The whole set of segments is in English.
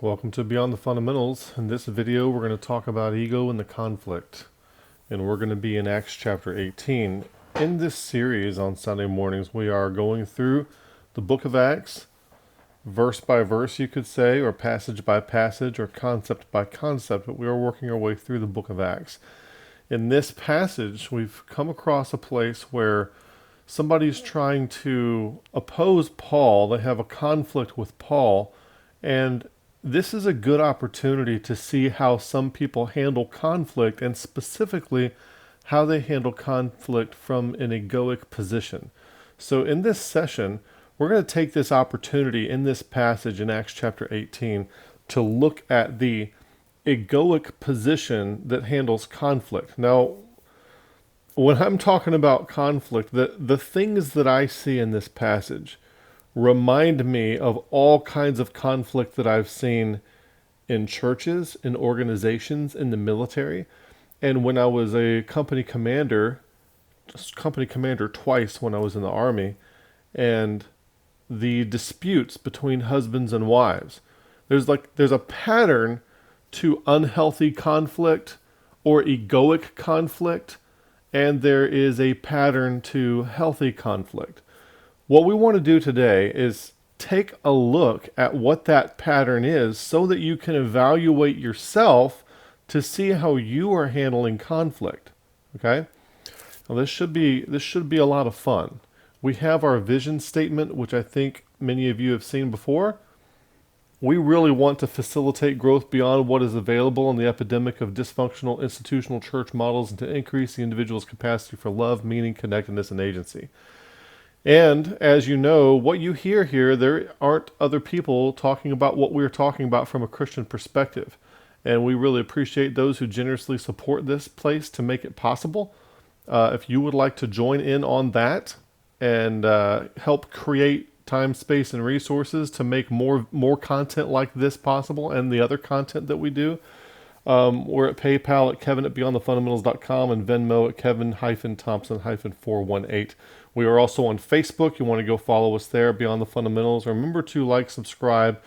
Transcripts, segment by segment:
Welcome to Beyond the Fundamentals. In this video, we're going to talk about ego and the conflict. And we're going to be in Acts chapter 18. In this series on Sunday mornings, we are going through the book of Acts, verse by verse, you could say, or passage by passage, or concept by concept, but we are working our way through the book of Acts. In this passage, we've come across a place where somebody's trying to oppose Paul. They have a conflict with Paul, and this is a good opportunity to see how some people handle conflict, and specifically how they handle conflict from an egoic position. So in this session, we're going to take this opportunity in this passage in Acts chapter 18 to look at the egoic position that handles conflict. Now, when I'm talking about conflict, the things that I see in this passage remind me of all kinds of conflict that I've seen in churches, in organizations, in the military. And when I was a company commander twice when I was in the Army, and the disputes between husbands and wives. There's a pattern to unhealthy conflict or egoic conflict, and there is a pattern to healthy conflict. What we want to do today is take a look at what that pattern is so that you can evaluate yourself to see how you are handling conflict. Okay? Now this should be a lot of fun. We have our vision statement, which I think many of you have seen before. We really want to facilitate growth beyond what is available in the epidemic of dysfunctional institutional church models and to increase the individual's capacity for love, meaning, connectedness, and agency. And as you know, what you hear here, there aren't other people talking about what we're talking about from a Christian perspective. And we really appreciate those who generously support this place to make it possible. If you would like to join in on that and help create time, space, and resources to make more content like this possible and the other content that we do, we're at PayPal at Kevin@BeyondTheFundamentals.com and Venmo at Kevin-Thompson-418. We are also on Facebook. You want to go follow us there, Beyond the Fundamentals. Remember to like, subscribe,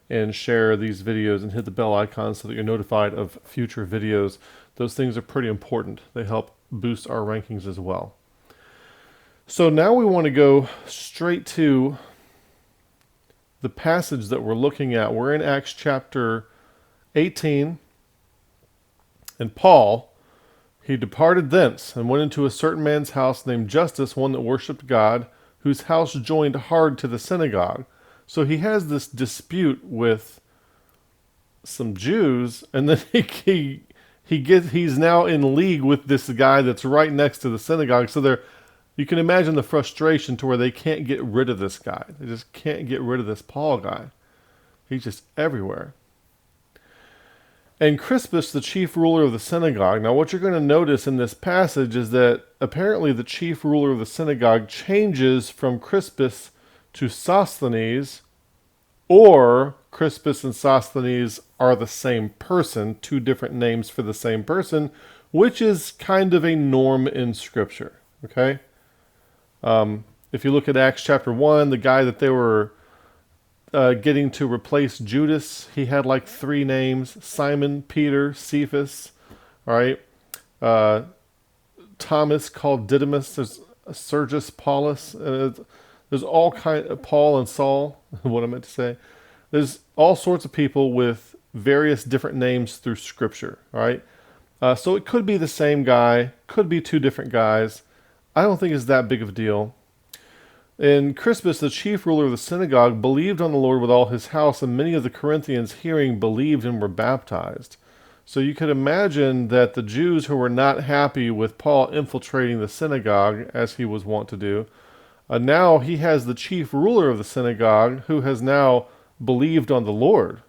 and share these videos and hit the bell icon so that you're notified of future videos. Those things are pretty important. They help boost our rankings as well. So now we want to go straight to the passage that we're looking at. We're in Acts chapter 18. And Paul, he departed thence and went into a certain man's house named Justus, one that worshipped God, whose house joined hard to the synagogue. So he has this dispute with some Jews, and then he's now in league with this guy that's right next to the synagogue. So you can imagine the frustration to where they can't get rid of this guy. They just can't get rid of this Paul guy. He's just everywhere. And Crispus, the chief ruler of the synagogue. Now, what you're going to notice in this passage is that apparently the chief ruler of the synagogue changes from Crispus to Sosthenes, or Crispus and Sosthenes are the same person, two different names for the same person, which is kind of a norm in Scripture. Okay? If you look at Acts chapter 1, the guy that they were getting to replace Judas, he had like three names: Simon, Peter, Cephas. All right. Thomas called Didymus. There's Sergius Paulus. There's all kind of Paul and Saul. What I meant to say. There's all sorts of people with various different names through Scripture. All right. So it could be the same guy. Could be two different guys. I don't think it's that big of a deal. And Crispus, the chief ruler of the synagogue, believed on the Lord with all his house, and many of the Corinthians hearing believed and were baptized. So you could imagine that the Jews who were not happy with Paul infiltrating the synagogue, as he was wont to do, now he has the chief ruler of the synagogue who has now believed on the Lord.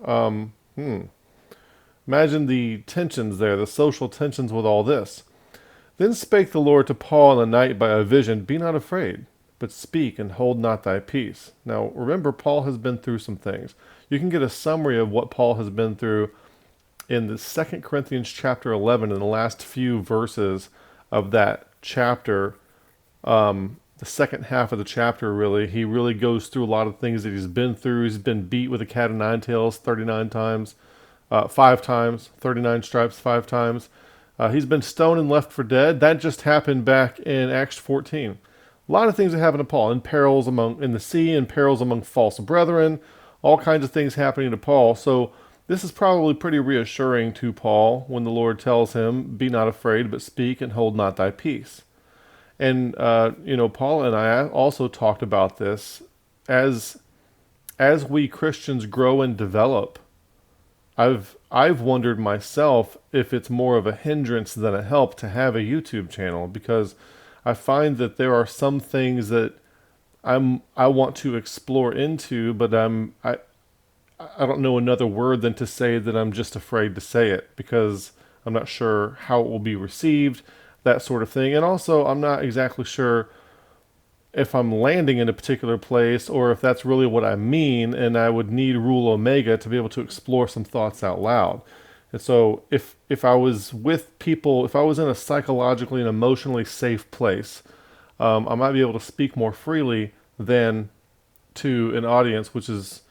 Imagine the tensions there, the social tensions with all this. Then spake the Lord to Paul in the night by a vision, Be not afraid, but speak and hold not thy peace. Now, remember, Paul has been through some things. You can get a summary of what Paul has been through in the 2 Corinthians chapter 11, in the last few verses of that chapter. the second half of the chapter, really. He really goes through a lot of things that he's been through. He's been beat with a cat of nine tails 39 times, 5 times, 39 stripes 5 times. He's been stoned and left for dead. That just happened back in Acts 14. A lot of things that happen to Paul, in perils in the sea, in perils among false brethren, all kinds of things happening to Paul. So this is probably pretty reassuring to Paul when the Lord tells him, "Be not afraid, but speak and hold not thy peace." And Paul and I also talked about this as we Christians grow and develop. I've wondered myself if it's more of a hindrance than a help to have a YouTube channel, because I find that there are some things that I want to explore into, but I don't know another word than to say that I'm just afraid to say it because I'm not sure how it will be received, that sort of thing. And also, I'm not exactly sure if I'm landing in a particular place or if that's really what I mean, and I would need Rule Omega to be able to explore some thoughts out loud. And so if I was with people, if I was in a psychologically and emotionally safe place, I might be able to speak more freely than to an audience which is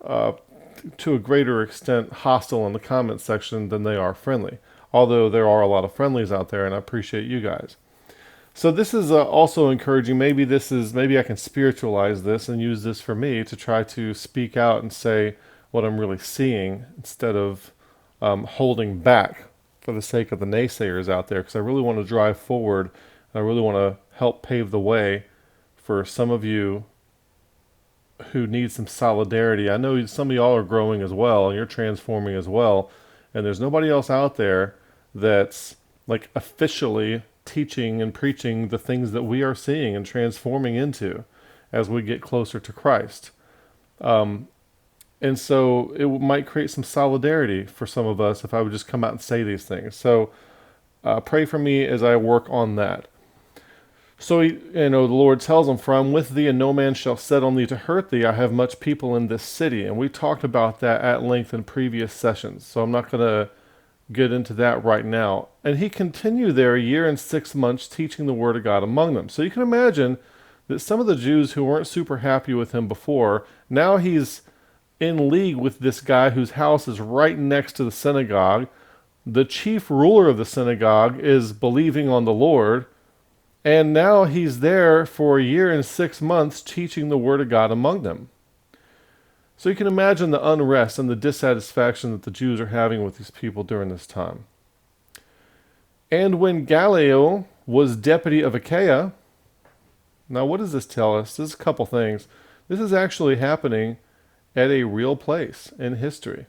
to a greater extent hostile in the comment section than they are friendly. Although there are a lot of friendlies out there, and I appreciate you guys. So this is also encouraging. Maybe I can spiritualize this and use this for me to try to speak out and say what I'm really seeing instead of holding back for the sake of the naysayers out there, because I really want to drive forward and I really want to help pave the way for some of you who need some solidarity. I know some of y'all are growing as well and you're transforming as well, and there's nobody else out there that's like officially teaching and preaching the things that we are seeing and transforming into as we get closer to Christ. And so it might create some solidarity for some of us if I would just come out and say these things. So pray for me as I work on that. So the Lord tells him, "For I am with thee, and no man shall set on thee to hurt thee. I have much people in this city." And we talked about that at length in previous sessions, so I'm not going to get into that right now. And he continued there a year and 6 months, teaching the word of God among them. So you can imagine that some of the Jews who weren't super happy with him before, now he's in league with this guy whose house is right next to the synagogue. The chief ruler of the synagogue is believing on the Lord, and now he's there for a year and 6 months teaching the word of God among them. So you can imagine the unrest and the dissatisfaction that the Jews are having with these people during this time. And when Gallio was deputy of Achaia, now what does this tell us? This is a couple things. This is actually happening at a real place in history.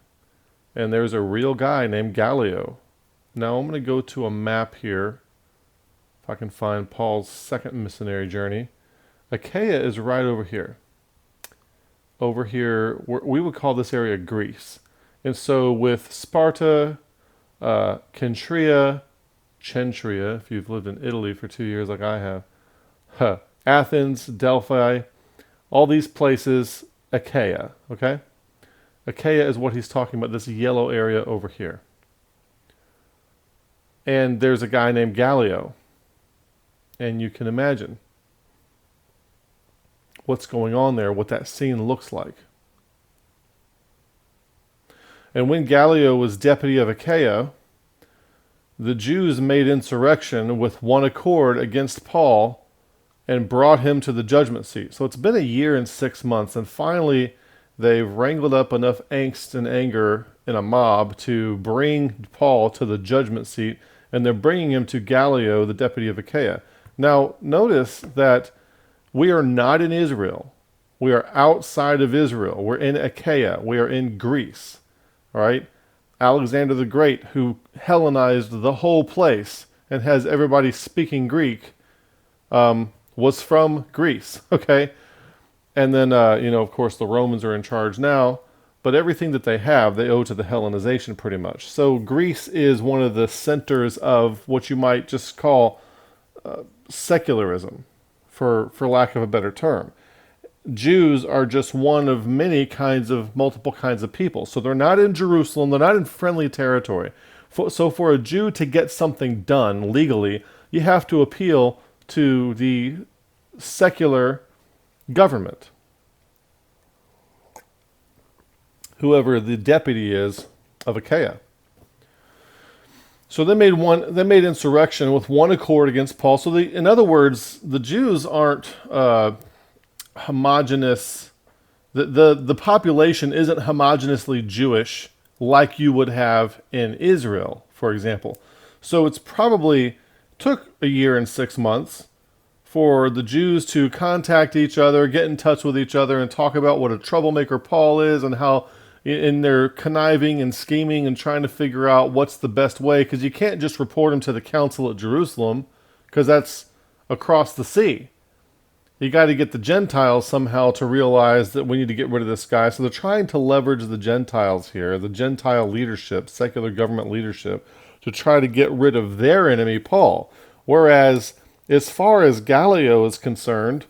And there's a real guy named Gallio. Now I'm going to go to a map here, if I can find Paul's second missionary journey. Achaia is right over here. Over here, we would call this area Greece. And so with Sparta, Centria, if you've lived in Italy for 2 years like I have, Athens, Delphi, all these places, Achaia, okay? Achaia is what he's talking about, this yellow area over here. And there's a guy named Gallio. And you can imagine what's going on there, what that scene looks like. And when Gallio was deputy of Achaia, the Jews made insurrection with one accord against Paul and brought him to the judgment seat. So it's been a year and 6 months, and finally they've wrangled up enough angst and anger in a mob to bring Paul to the judgment seat, and they're bringing him to Gallio, the deputy of Achaia. Now, notice that we are not in Israel. We are outside of Israel. We're in Achaia. We are in Greece. All right? Alexander the Great, who Hellenized the whole place and has everybody speaking Greek, was from Greece. Okay? And then, of course, the Romans are in charge now. But everything that they have, they owe to the Hellenization pretty much. So Greece is one of the centers of what you might just call secularism, for lack of a better term. Jews are just one of multiple kinds of people. So they're not in Jerusalem, they're not in friendly territory. So for a Jew to get something done legally, you have to appeal to the secular government, whoever the deputy is of Achaia. So they made insurrection with one accord against Paul. So in other words, the Jews aren't homogeneous. The population isn't homogeneously Jewish like you would have in Israel, for example. So it's probably took a year and 6 months for the Jews to contact each other, get in touch with each other, and talk about what a troublemaker Paul is and how in their conniving and scheming and trying to figure out what's the best way, because you can't just report him to the council at Jerusalem, because that's across the sea. You got to get the Gentiles somehow to realize that we need to get rid of this guy. So they're trying to leverage the Gentiles here, the Gentile leadership, secular government leadership, to try to get rid of their enemy, Paul. Whereas, as far as Gallio is concerned,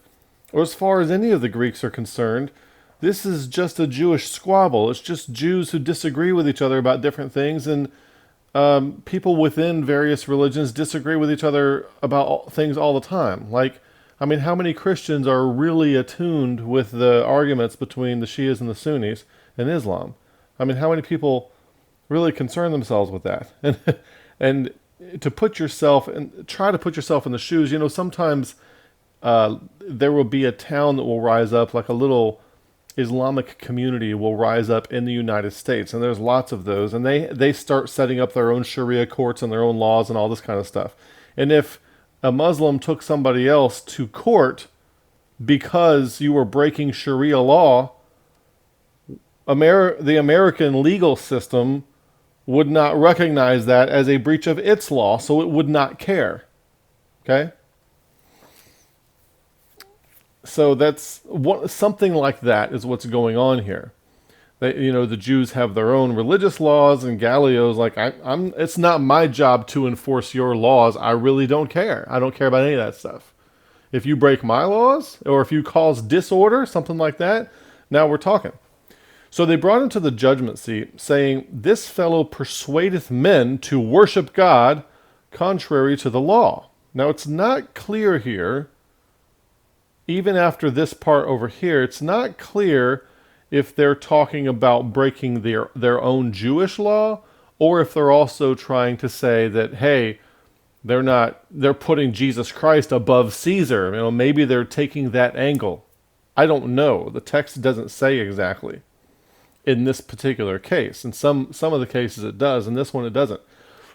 or as far as any of the Greeks are concerned, this is just a Jewish squabble. It's just Jews who disagree with each other about different things, and people within various religions disagree with each other about things all the time. Like, I mean, how many Christians are really attuned with the arguments between the Shias and the Sunnis in Islam? I mean, how many people really concern themselves with that? And to put yourself and try to put yourself in the shoes, you know, sometimes there will be a town that will rise up, like a little Islamic community will rise up in the United States, and there's lots of those, and they start setting up their own Sharia courts and their own laws and all this kind of stuff. And if a Muslim took somebody else to court because you were breaking Sharia law, the American legal system would not recognize that as a breach of its law, so it would not care. Okay? So that's something like that is what's going on here. The Jews have their own religious laws, and Gallio's like, it's not my job to enforce your laws. I really don't care. I don't care about any of that stuff. If you break my laws, or if you cause disorder, something like that, now we're talking. So they brought him to the judgment seat, saying, "This fellow persuadeth men to worship God contrary to the law." Now it's not clear here, even after this part over here, it's not clear if they're talking about breaking their own Jewish law, or if they're also trying to say that, hey, they're putting Jesus Christ above Caesar. You know, maybe they're taking that angle. I don't know. The text doesn't say exactly in this particular case. In some of the cases it does, in this one it doesn't.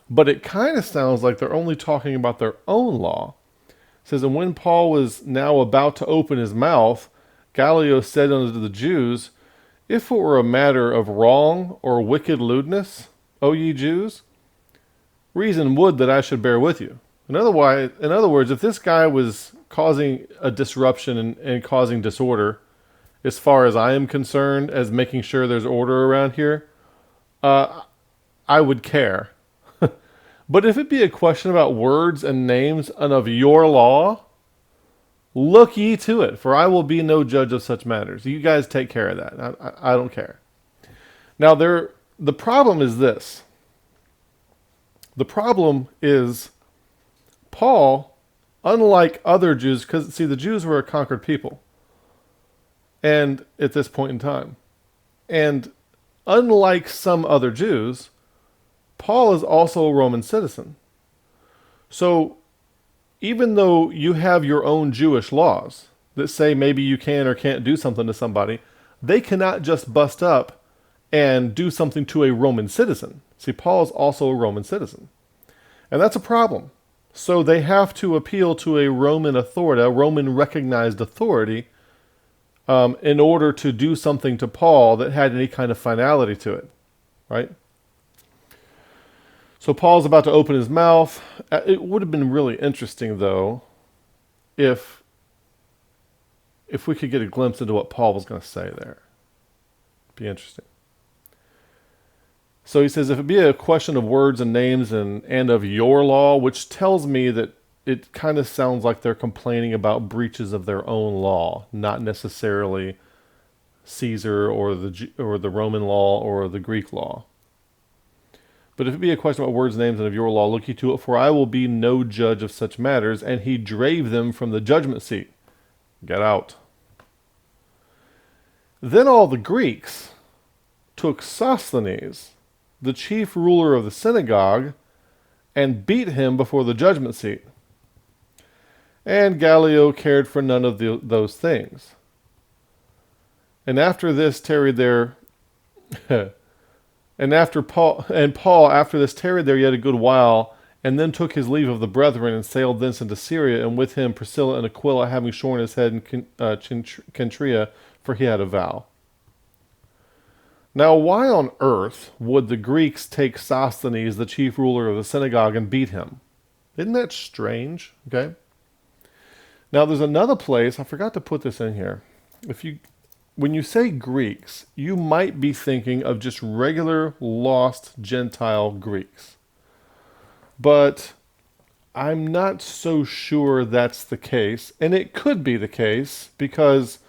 But it kind of sounds like they're only talking about their own law. It says, "And when Paul was now about to open his mouth, Gallio said unto the Jews, If it were a matter of wrong or wicked lewdness, O ye Jews, reason would that I should bear with you." In other words, if this guy was causing a disruption and causing disorder, as far as I am concerned, as making sure there's order around here, I would care. But if it be a question about words and names and of your law, look ye to it, for I will be no judge of such matters. You guys take care of that. I don't care. Now, the problem is this. The problem is Paul, unlike other Jews, because, see, the Jews were a conquered people, and at this point in time. And unlike some other Jews, Paul is also a Roman citizen. So even though you have your own Jewish laws that say maybe you can or can't do something to somebody, they cannot just bust up and do something to a Roman citizen. See, Paul is also a Roman citizen. And that's a problem. So they have to appeal to a Roman authority, a Roman recognized authority, in order to do something to Paul that had any kind of finality to it. Right? So Paul's about to open his mouth. It would have been really interesting, though, if we could get a glimpse into what Paul was going to say there. It'd be interesting. So he says, if it be a question of words and names and of your law, which tells me that it kind of sounds like they're complaining about breaches of their own law, not necessarily Caesar or the Roman law or the Greek law. But if it be a question about words, names, and of your law, look ye to it, for I will be no judge of such matters. And he drave them from the judgment seat. Get out. Then all the Greeks took Sosthenes, the chief ruler of the synagogue, and beat him before the judgment seat. And Gallio cared for none of those things. And after this tarried there, Paul after this tarried there yet a good while, and then took his leave of the brethren, and sailed thence into Syria, and with him Priscilla and Aquila, having shorn his head in Cenchrea, for he had a vow. Now, why on earth would the Greeks take Sosthenes, the chief ruler of the synagogue, and beat him? Isn't that strange? Okay. Now, there's another place, I forgot to put this in here. When you say Greeks, you might be thinking of just regular lost Gentile Greeks. But I'm not so sure that's the case. And it could be the case because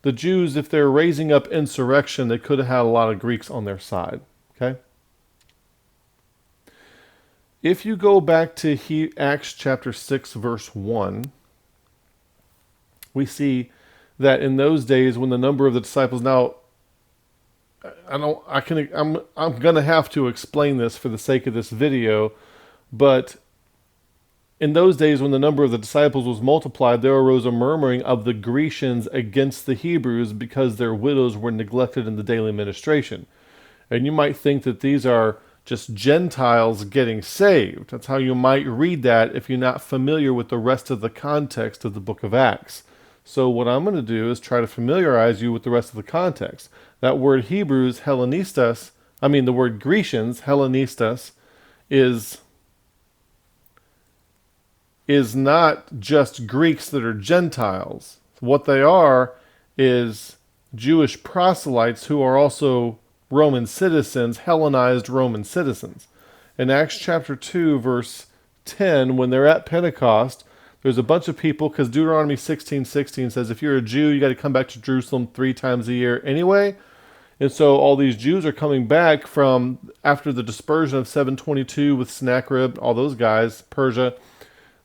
the Jews, if they're raising up insurrection, they could have had a lot of Greeks on their side. Okay? If you go back to Acts chapter 6, verse 1, we see that in those days when the number of the disciples, now I'm going to have to explain this for the sake of this video, but in those days when the number of the disciples was multiplied, there arose a murmuring of the Grecians against the Hebrews because their widows were neglected in the daily ministration. And you might think that these are just Gentiles getting saved. That's how you might read that if you're not familiar with the rest of the context of the book of Acts. So what I'm going to do is try to familiarize you with the rest of the context. That word Hebrews, Hellenistas, the word Grecians, Hellenistas, is not just Greeks that are Gentiles. What they are is Jewish proselytes who are also Roman citizens, Hellenized Roman citizens. In Acts chapter 2, verse 10, when they're at Pentecost, there's a bunch of people, because Deuteronomy 16:16 says if you're a Jew, you got to come back to Jerusalem 3 times a year anyway. And so all these Jews are coming back from after the dispersion of 722 with Sennacherib, all those guys, Persia.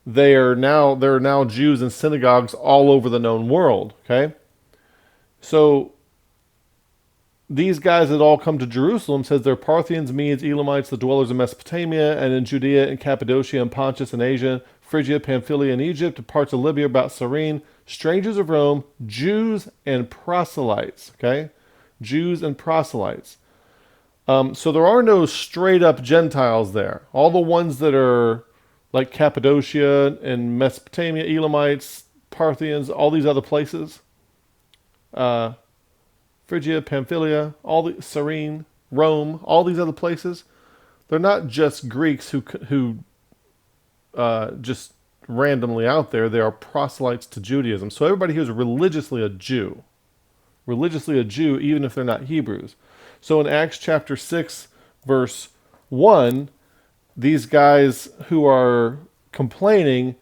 There are now Jews in synagogues all over the known world. Okay, so these guys that all come to Jerusalem says they're Parthians, Medes, Elamites, the dwellers in Mesopotamia and in Judea and Cappadocia and Pontus and Asia, Phrygia, Pamphylia, and Egypt, and parts of Libya about Cyrene, strangers of Rome, Jews and proselytes. Okay, Jews and proselytes. So there are no straight up Gentiles there. All the ones that are like Cappadocia and Mesopotamia, Elamites, Parthians, all these other places, Phrygia, Pamphylia, Cyrene, Rome, all these other places, they're not just Greeks who just randomly out there. They are proselytes to Judaism. So everybody here is religiously a Jew, even if they're not Hebrews. So in Acts chapter 6, verse 1, these guys who are complaining,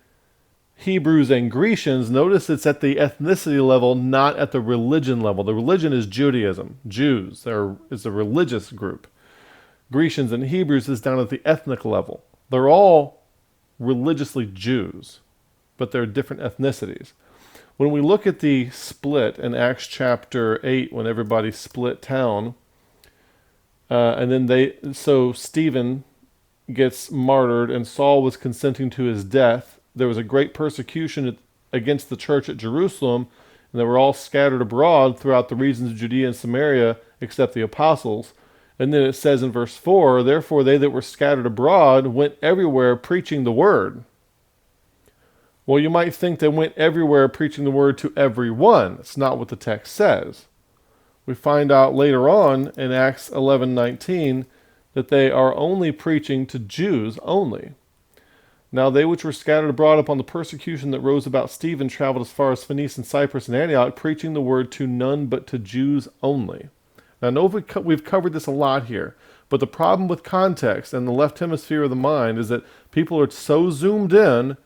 Hebrews and Grecians, notice it's at the ethnicity level, not at the religion level. The religion is Judaism. Jews is a religious group. Grecians and Hebrews is down at the ethnic level. They're all religiously Jews, but they're different ethnicities. When we look at the split in Acts chapter 8, when everybody split town, and then Stephen gets martyred and Saul was consenting to his death, there was a great persecution against the church at Jerusalem, and they were all scattered abroad throughout the regions of Judea and Samaria, except the apostles. And then it says in verse 4, therefore they that were scattered abroad went everywhere preaching the word. Well, you might think they went everywhere preaching the word to everyone. That's not what the text says. We find out later on in Acts 11:19 that they are only preaching to Jews only. Now they which were scattered abroad upon the persecution that rose about Stephen traveled as far as Phoenice and Cyprus and Antioch, preaching the word to none but to Jews only. Now I know we've covered this a lot here, but the problem with context and the left hemisphere of the mind is that people are so zoomed in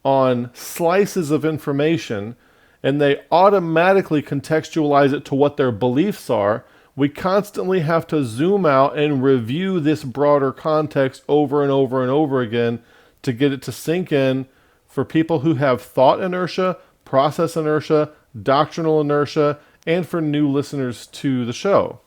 on slices of information and they automatically contextualize it to what their beliefs are. We constantly have to zoom out and review this broader context over and over and over again to get it to sink in for people who have thought inertia, process inertia, doctrinal inertia, and for new listeners to the show.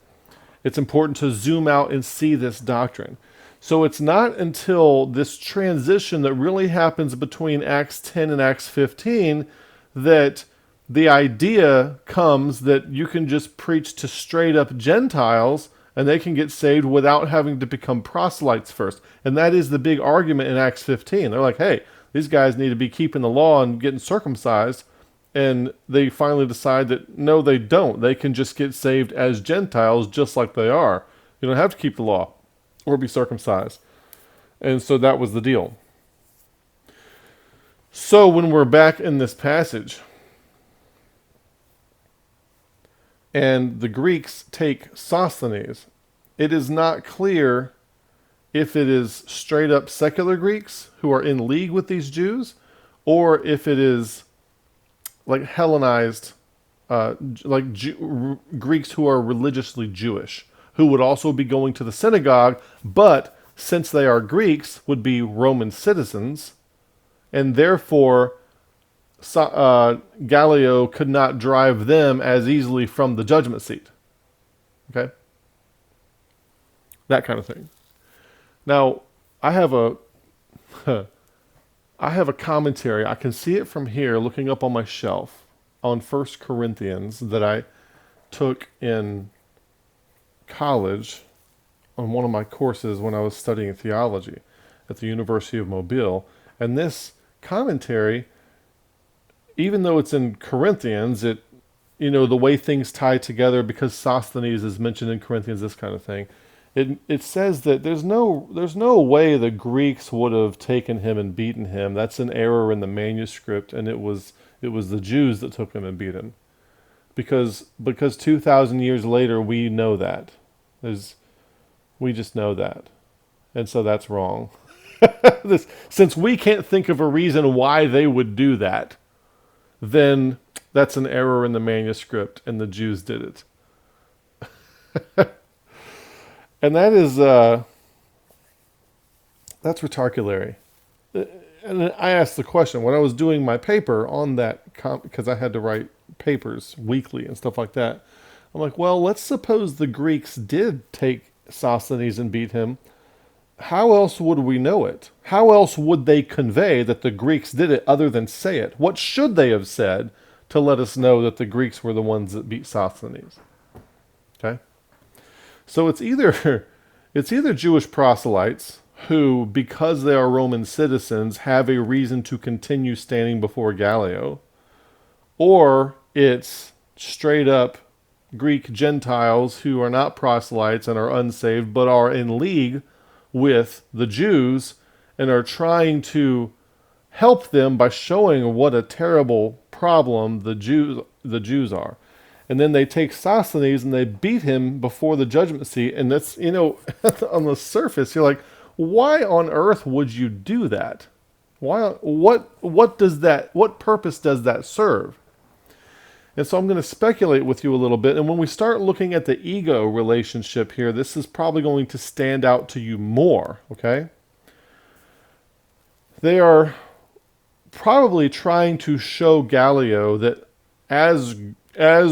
It's important to zoom out and see this doctrine. So it's not until this transition that really happens between Acts 10 and Acts 15 that the idea comes that you can just preach to straight up Gentiles and they can get saved without having to become proselytes first. And that is the big argument in Acts 15. They're like, hey, these guys need to be keeping the law and getting circumcised. And they finally decide that, no, they don't. They can just get saved as Gentiles just like they are. You don't have to keep the law or be circumcised. And so that was the deal. So when we're back in this passage, and the Greeks take Sosthenes, it is not clear if it is straight up secular Greeks who are in league with these Jews, or if it is like Hellenized, Greeks who are religiously Jewish, who would also be going to the synagogue, but since they are Greeks, would be Roman citizens, and therefore Gallio could not drive them as easily from the judgment seat. Okay? That kind of thing. Now, I have a commentary. I can see it from here, looking up on my shelf, on 1 Corinthians that I took in college on one of my courses when I was studying theology at the University of Mobile. And this commentary, even though it's in Corinthians, it, the way things tie together because Sosthenes is mentioned in Corinthians, this kind of thing. It says that there's no way the Greeks would have taken him and beaten him. That's an error in the manuscript, and it was the Jews that took him and beat him. Because 2,000 years later, we know that. We just know that. And so that's wrong. Since we can't think of a reason why they would do that, then that's an error in the manuscript, and the Jews did it. And that is, that's rhetorically. And I asked the question, when I was doing my paper on that, because I had to write papers weekly and stuff like that, I'm like, well, let's suppose the Greeks did take Sosthenes and beat him. How else would we know it? How else would they convey that the Greeks did it other than say it? What should they have said to let us know that the Greeks were the ones that beat Sosthenes? Okay? So it's either Jewish proselytes who, because they are Roman citizens, have a reason to continue standing before Gallio, or it's straight up Greek Gentiles who are not proselytes and are unsaved, but are in league with the Jews and are trying to help them by showing what a terrible problem the Jews are. And then they take Sosthenes and they beat him before the judgment seat. And that's, on the surface, you're like, why on earth would you do that? What purpose does that serve? And so I'm going to speculate with you a little bit. And when we start looking at the ego relationship here, this is probably going to stand out to you more, okay? They are probably trying to show Gallio that as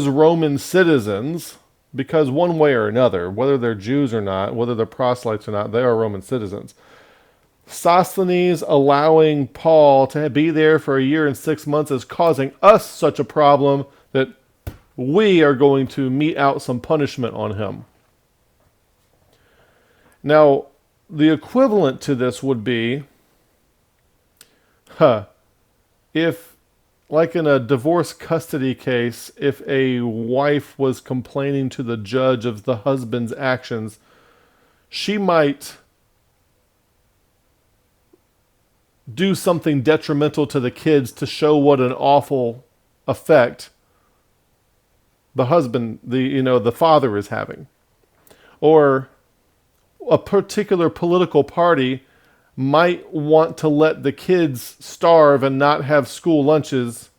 Roman citizens, because one way or another, whether they're Jews or not, whether they're proselytes or not, they are Roman citizens. Sosthenes allowing Paul to be there for 1 year and 6 months is causing us such a problem that we are going to mete out some punishment on him. Now, the equivalent to this would be, if, like in a divorce custody case, if a wife was complaining to the judge of the husband's actions, she might do something detrimental to the kids to show what an awful effect the husband, the father is having. Or a particular political party might want to let the kids starve and not have school lunches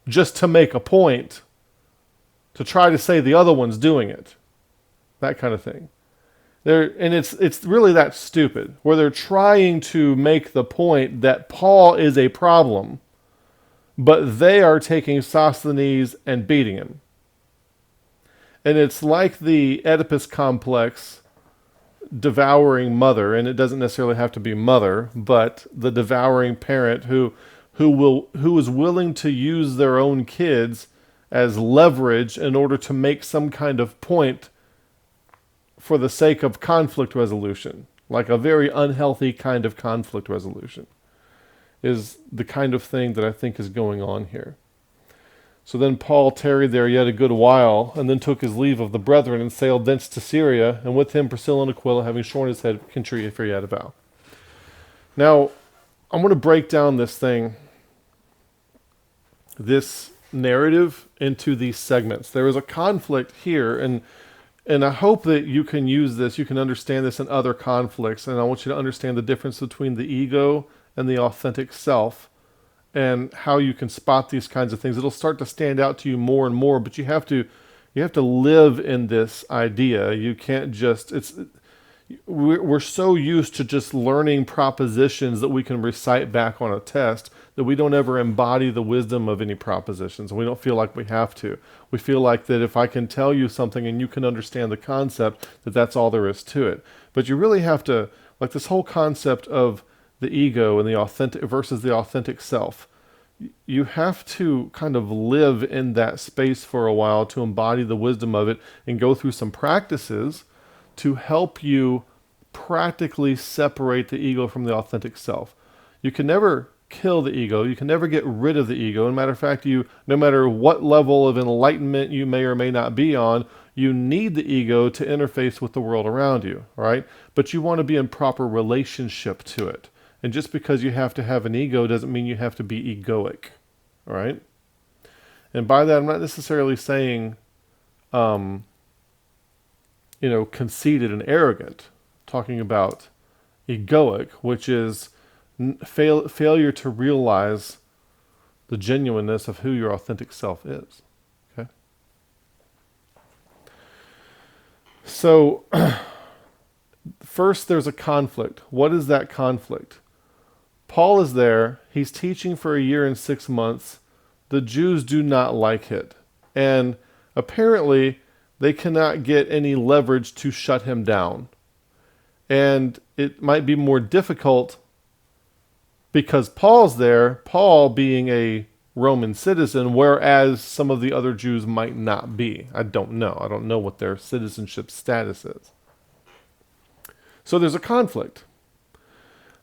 just to make a point, to try to say the other one's doing it. That kind of thing. And it's really that stupid, where they're trying to make the point that Paul is a problem, but they are taking Sosthenes and beating him. And it's like the Oedipus complex devouring mother, and it doesn't necessarily have to be mother, but the devouring parent who is willing to use their own kids as leverage in order to make some kind of point for the sake of conflict resolution, like a very unhealthy kind of conflict resolution, is the kind of thing that I think is going on here. So then Paul tarried there yet a good while, and then took his leave of the brethren, and sailed thence to Syria, and with him Priscilla and Aquila, having shorn his head, contrite for he had a vow. Now, I'm going to break down this narrative into these segments. There is a conflict here, and I hope that you can use this, you can understand this in other conflicts, and I want you to understand the difference between the ego and the authentic self, and how you can spot these kinds of things. It'll start to stand out to you more and more, but you have to live in this idea. You can't just, we're so used to just learning propositions that we can recite back on a test that we don't ever embody the wisdom of any propositions. We don't feel like we have to. We feel like that if I can tell you something and you can understand the concept, that's all there is to it. But you really have to, like this whole concept of the ego and the authentic versus the authentic self. You have to kind of live in that space for a while to embody the wisdom of it and go through some practices to help you practically separate the ego from the authentic self. You can never kill the ego. You can never get rid of the ego. As a matter of fact, no matter what level of enlightenment you may or may not be on, you need the ego to interface with the world around you, right? But you want to be in proper relationship to it. And just because you have to have an ego doesn't mean you have to be egoic, all right? And by that, I'm not necessarily saying, conceited and arrogant. I'm talking about egoic, which is failure to realize the genuineness of who your authentic self is, okay? So, first there's a conflict. What is that conflict? Paul is there. He's teaching for 1 year and 6 months. The Jews do not like it. And apparently, they cannot get any leverage to shut him down. And it might be more difficult because Paul's there, Paul being a Roman citizen, whereas some of the other Jews might not be. I don't know. I don't know what their citizenship status is. So there's a conflict.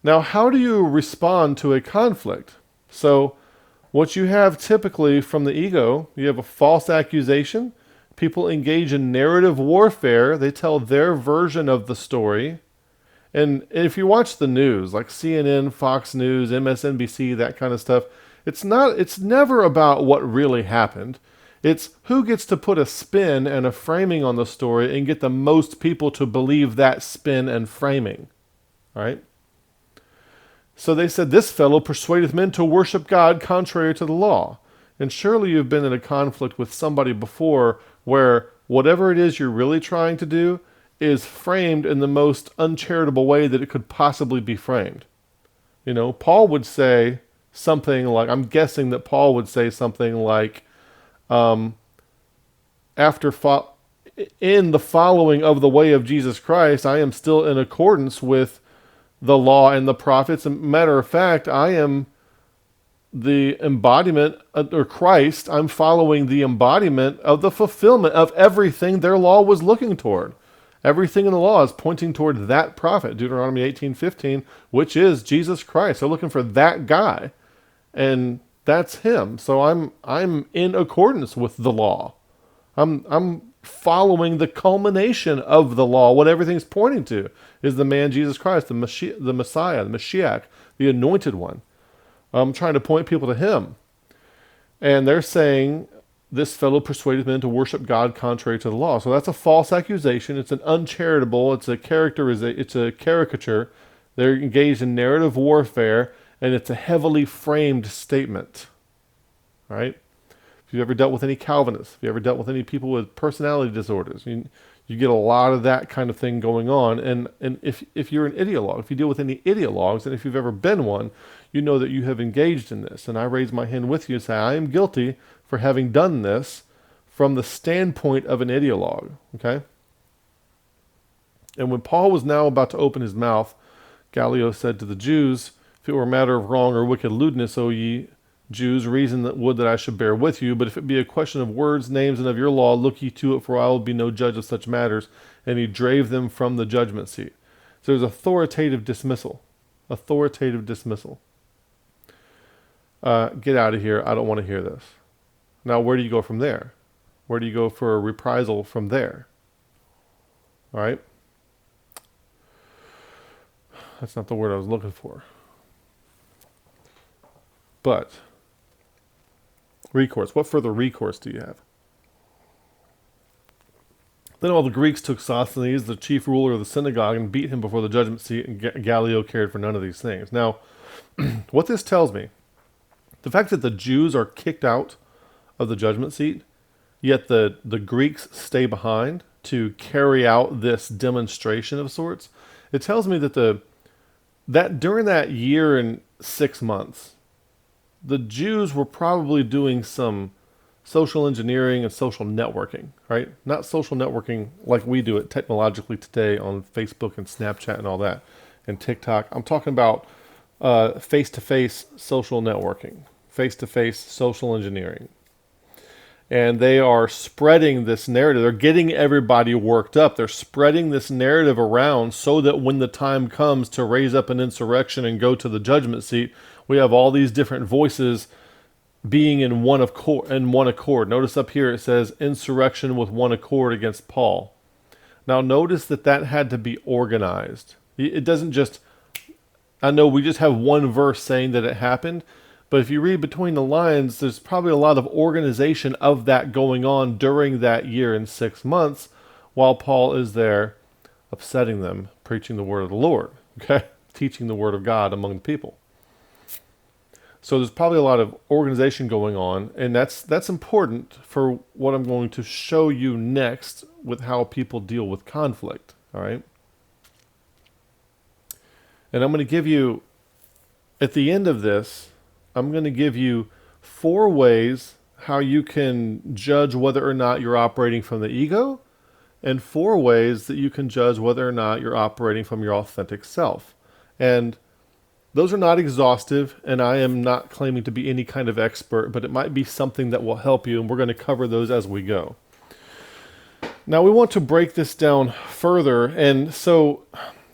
Now, how do you respond to a conflict? So what you have typically from the ego, you have a false accusation. People engage in narrative warfare. They tell their version of the story. And if you watch the news, like CNN, Fox News, MSNBC, that kind of stuff, it's never about what really happened. It's who gets to put a spin and a framing on the story and get the most people to believe that spin and framing, right? So they said, this fellow persuadeth men to worship God contrary to the law. And surely you've been in a conflict with somebody before where whatever it is you're really trying to do is framed in the most uncharitable way that it could possibly be framed. Paul would say something like, I'm guessing that Paul would say something like, in the following of the way of Jesus Christ, I am still in accordance with the law and the prophets. And matter of fact, I am the embodiment, or Christ, I'm following the embodiment of the fulfillment of everything their law was looking toward. Everything in the law is pointing toward that prophet, Deuteronomy 18:15, which is Jesus Christ. They're looking for that guy, and that's him. So I'm in accordance with the law. I'm following the culmination of the law. What everything's pointing to is the man Jesus Christ, the Messiah, the Mashiach, the anointed one. I'm trying to point people to him. And they're saying, this fellow persuaded men to worship God contrary to the law. So that's a false accusation. It's an uncharitable, it's a caricature. They're engaged in narrative warfare, and it's a heavily framed statement. Right? If you've ever dealt with any Calvinists, if you ever dealt with any people with personality disorders, you You get a lot of that kind of thing going on. And if you're an ideologue, if you deal with any ideologues, and if you've ever been one, you know that you have engaged in this. And I raise my hand with you and say, I am guilty for having done this from the standpoint of an ideologue, okay? And when Paul was now about to open his mouth, Gallio said to the Jews, if it were a matter of wrong or wicked lewdness, O ye Jews, reason that would that I should bear with you. But if it be a question of words, names, and of your law, look ye to it, for I will be no judge of such matters. And he drave them from the judgment seat. So there's authoritative dismissal. Authoritative dismissal. Get out of here. I don't want to hear this. Now, where do you go from there? Where do you go for a reprisal from there? All right? That's not the word I was looking for. But recourse. What further recourse do you have? Then all the Greeks took Sosthenes, the chief ruler of the synagogue, and beat him before the judgment seat, and Gallio cared for none of these things. Now, what this tells me, the fact that the Jews are kicked out of the judgment seat, yet the Greeks stay behind to carry out this demonstration of sorts, it tells me that that during that year and 6 months, the Jews were probably doing some social engineering and social networking, right? Not social networking like we do it technologically today on Facebook and Snapchat and all that, and TikTok. I'm talking about face-to-face social networking, face-to-face social engineering. And they are spreading this narrative. They're getting everybody worked up. They're spreading this narrative around so that when the time comes to raise up an insurrection and go to the judgment seat, we have all these different voices being in one accord. Notice up here it says insurrection with one accord against Paul. Now notice that had to be organized. It doesn't just, I know we just have one verse saying that it happened, but if you read between the lines, there's probably a lot of organization of that going on during that year and 6 months while Paul is there upsetting them, preaching the word of the Lord, okay? Teaching the word of God among the people. So there's probably a lot of organization going on, and that's important for what I'm going to show you next with how people deal with conflict, all right? And I'm going to give you, at the end of this, I'm going to give you 4 ways how you can judge whether or not you're operating from the ego, and 4 ways that you can judge whether or not you're operating from your authentic self. And those are not exhaustive, and I am not claiming to be any kind of expert, but it might be something that will help you, and we're going to cover those as we go. Now, we want to break this down further, and so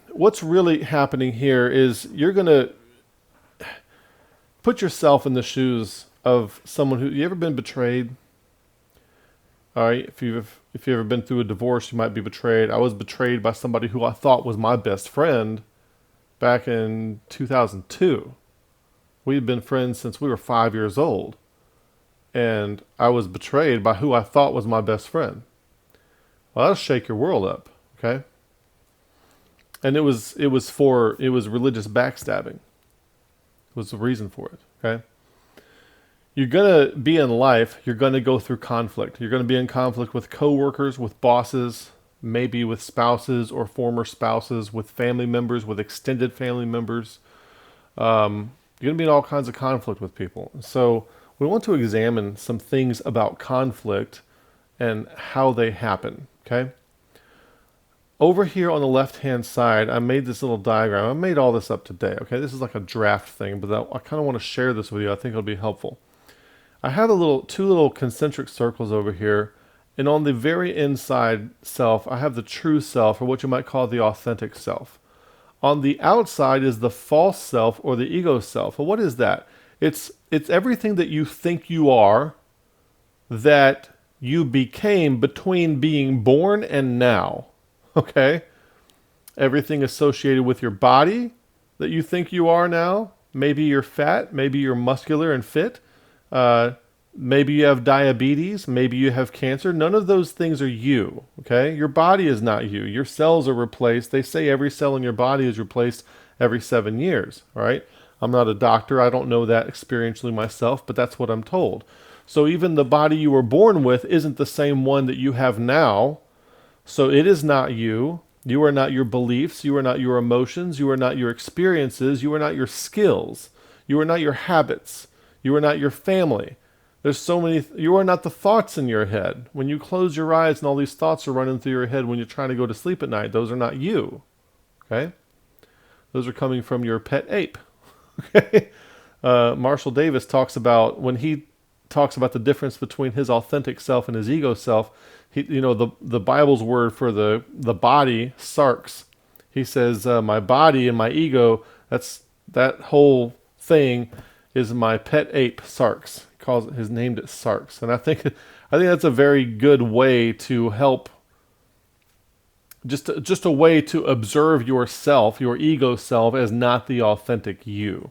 what's really happening here is you're going to put yourself in the shoes of someone you ever been betrayed? All right, if you've ever been through a divorce, you might be betrayed. I was betrayed by somebody who I thought was my best friend back in 2002. We had been friends since we were 5 years old. And I was betrayed by who I thought was my best friend. Well, that'll shake your world up, okay? And it was religious backstabbing. Was the reason for it, okay? You're going to be in life, you're going to go through conflict. You're going to be in conflict with coworkers, with bosses, maybe with spouses or former spouses, with family members, with extended family members. You're going to be in all kinds of conflict with people. So we want to examine some things about conflict and how they happen, okay? Over here on the left-hand side, I made this little diagram. I made all this up today, okay? This is like a draft thing, but I kind of want to share this with you. I think it'll be helpful. I have two little concentric circles over here, and on the very inside self, I have the true self, or what you might call the authentic self. On the outside is the false self, or the ego self. Well, what is that? It's everything that you think you are that you became between being born and now. Okay, everything associated with your body that you think you are now. Maybe you're fat, maybe you're muscular and fit, maybe you have diabetes, maybe you have cancer. None of those things are you, okay? Your body is not you. Your cells are replaced. They say every cell in your body is replaced every 7 years, all right? I'm not a doctor. I don't know that experientially myself, but that's what I'm told. So even the body you were born with isn't the same one that you have now. So it is not you. You are not your beliefs. You are not your emotions. You are not your experiences. You are not your skills. You are not your habits. You are not your family. There's so many. You are not the thoughts in your head. When you close your eyes and all these thoughts are running through your head when you're trying to go to sleep at night, those are not you. Okay? Those are coming from your pet ape. Okay? Marshall Davis talks about, when he talks about the difference between his authentic self and his ego self, the Bible's word for the body, sarx. He says, my body and my ego, that whole thing is my pet ape, sarx. He's named it sarx. And I think that's a very good way to help, just a way to observe yourself, your ego self, as not the authentic you.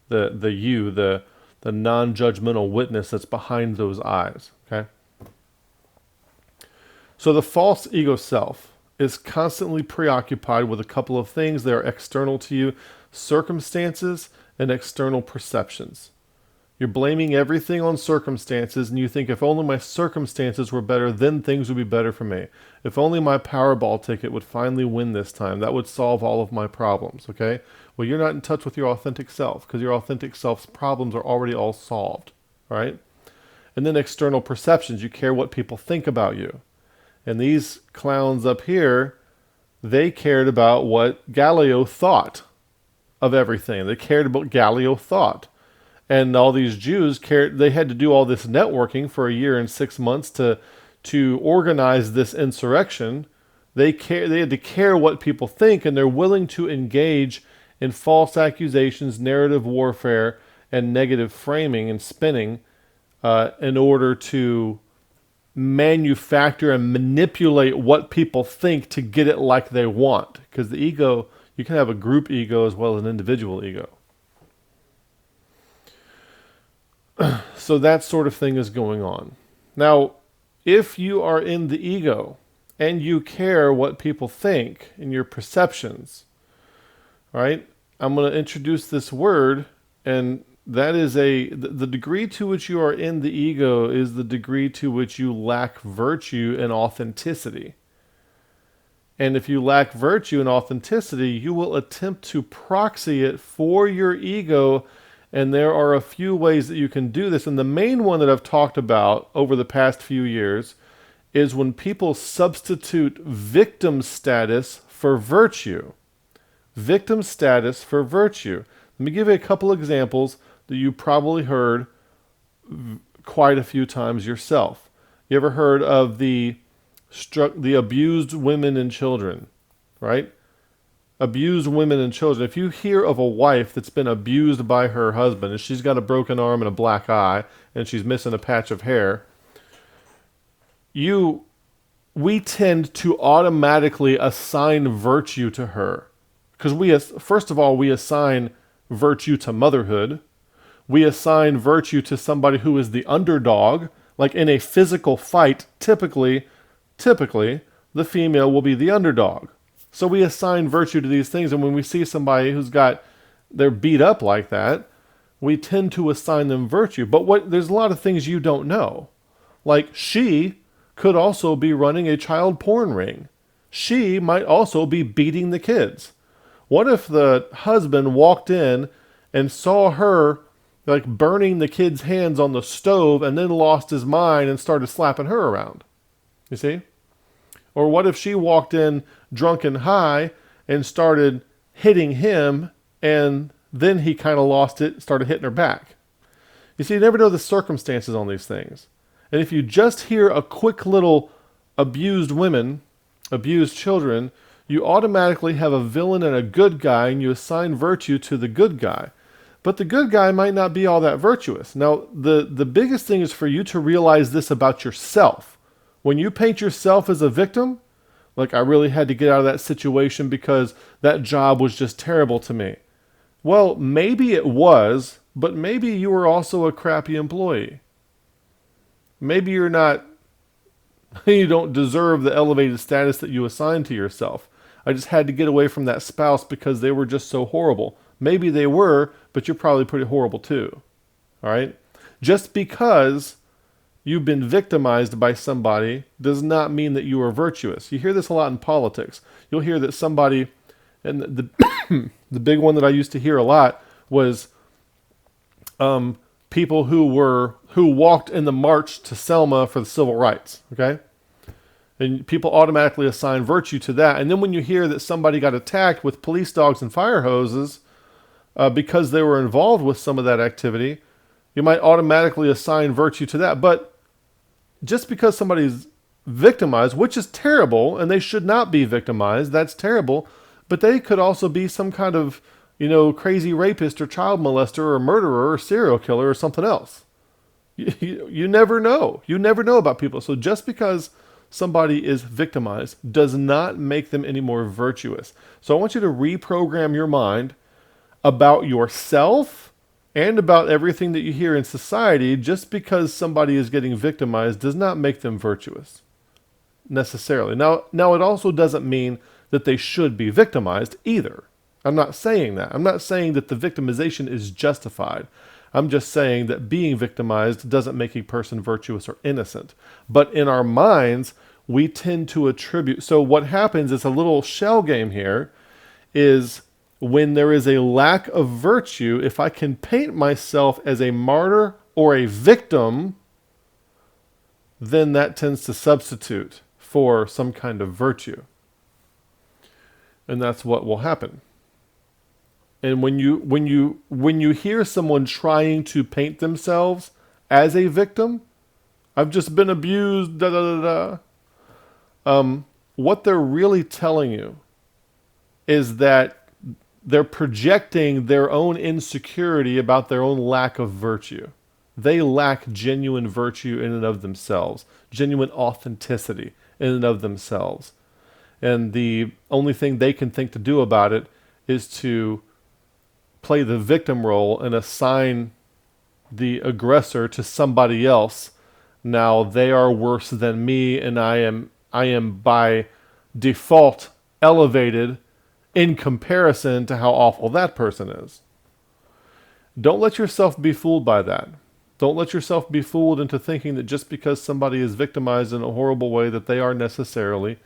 The non-judgmental witness that's behind those eyes. Okay? So the false ego self is constantly preoccupied with a couple of things that are external to you: circumstances and external perceptions. You're blaming everything on circumstances, and you think, if only my circumstances were better, then things would be better for me. If only my Powerball ticket would finally win this time, that would solve all of my problems, okay? Well, you're not in touch with your authentic self, because your authentic self's problems are already all solved, right? And then external perceptions. You care what people think about you. And these clowns up here, they cared about what Galileo thought of everything. They cared about Galileo thought. And all these Jews cared. They had to do all this networking for a year and 6 months to organize this insurrection. They had to care what people think, and they're willing to engage in false accusations, narrative warfare, and negative framing and spinning in order to manufacture and manipulate what people think to get it like they want. Because the ego, you can have a group ego as well as an individual ego. So that sort of thing is going on. Now, if you are in the ego and you care what people think in your perceptions, right? I'm going to introduce this word, and that is the degree to which you are in the ego is the degree to which you lack virtue and authenticity. And if you lack virtue and authenticity, you will attempt to proxy it for your ego. And there are a few ways that you can do this. And the main one that I've talked about over the past few years is when people substitute victim status for virtue. Victim status for virtue. Let me give you a couple examples that you probably heard quite a few times yourself. You ever heard of the abused women and children, right? Abused women and children. If you hear of a wife that's been abused by her husband, and she's got a broken arm and a black eye, and she's missing a patch of hair, we tend to automatically assign virtue to her. Because first of all, we assign virtue to motherhood. We assign virtue to somebody who is the underdog. Like in a physical fight, typically, the female will be the underdog. So we assign virtue to these things, and when we see somebody they're beat up like that, we tend to assign them virtue. But there's a lot of things you don't know. Like, she could also be running a child porn ring. She might also be beating the kids. What if the husband walked in and saw her like burning the kid's hands on the stove and then lost his mind and started slapping her around? You see? Or what if she walked in drunk and high and started hitting him, and then he kind of lost it, started hitting her back? You see, you never know the circumstances on these things. And if you just hear a quick little abused women, abused children, you automatically have a villain and a good guy, and you assign virtue to the good guy. But the good guy might not be all that virtuous. Now, the biggest thing is for you to realize this about yourself. When you paint yourself as a victim, like, I really had to get out of that situation because that job was just terrible to me. Well, maybe it was, but maybe you were also a crappy employee. Maybe you don't deserve the elevated status that you assigned to yourself. I just had to get away from that spouse because they were just so horrible. Maybe they were, but you're probably pretty horrible too. All right? Just because you've been victimized by somebody does not mean that you are virtuous. You hear this a lot in politics. You'll hear that somebody, and the the big one that I used to hear a lot was people who walked in the march to Selma for the civil rights. Okay, and people automatically assign virtue to that. And then when you hear that somebody got attacked with police dogs and fire hoses because they were involved with some of that activity, you might automatically assign virtue to that. But just because somebody's victimized, which is terrible, and they should not be victimized, that's terrible, but they could also be some kind of, crazy rapist or child molester or murderer or serial killer or something else. You never know. You never know about people. So just because somebody is victimized does not make them any more virtuous. So I want you to reprogram your mind about yourself and about everything that you hear in society. Just because somebody is getting victimized does not make them virtuous necessarily. Now it also doesn't mean that they should be victimized either. I'm not saying that. I'm not saying that the victimization is justified. I'm just saying that being victimized doesn't make a person virtuous or innocent. But in our minds, we tend to attribute. So what happens is a little shell game here is when there is a lack of virtue, if I can paint myself as a martyr or a victim, then that tends to substitute for some kind of virtue. And that's what will happen. And when you hear someone trying to paint themselves as a victim, I've just been abused, da da da da. What they're really telling you is that they're projecting their own insecurity about their own lack of virtue. They lack genuine virtue in and of themselves, genuine authenticity in and of themselves. And the only thing they can think to do about it is to play the victim role and assign the aggressor to somebody else. Now they are worse than me, and I am by default elevated in comparison to how awful that person is. Don't let yourself be fooled by that. Don't let yourself be fooled into thinking that just because somebody is victimized in a horrible way that they are necessarily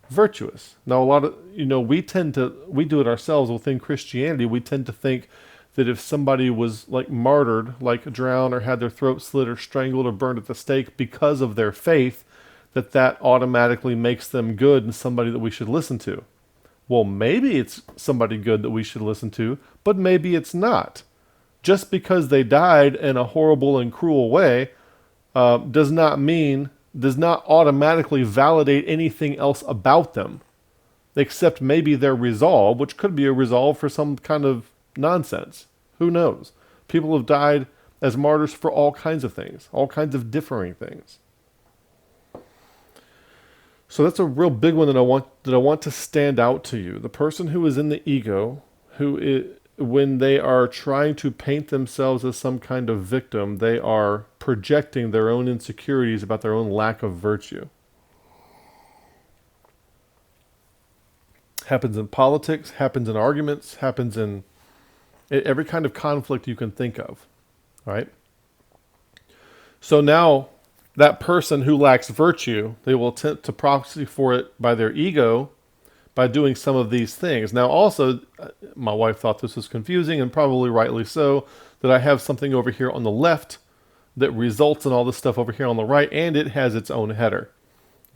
virtuous. Now, a lot of, we do it ourselves within Christianity. We tend to think that if somebody was like martyred, like drowned or had their throat slit or strangled or burned at the stake because of their faith, that automatically makes them good and somebody that we should listen to. Well, maybe it's somebody good that we should listen to, but maybe it's not. Just because they died in a horrible and cruel way does not automatically validate anything else about them, except maybe their resolve, which could be a resolve for some kind of nonsense. Who knows? People have died as martyrs for all kinds of things, all kinds of differing things. So that's a real big one that I want to stand out to you. The person who is in the ego, when they are trying to paint themselves as some kind of victim, they are projecting their own insecurities about their own lack of virtue. Happens in politics, happens in arguments, happens in every kind of conflict you can think of. All right? So now, that person who lacks virtue, they will attempt to proxy for it by their ego by doing some of these things. Now also, my wife thought this was confusing, and probably rightly so, that I have something over here on the left that results in all this stuff over here on the right, and it has its own header.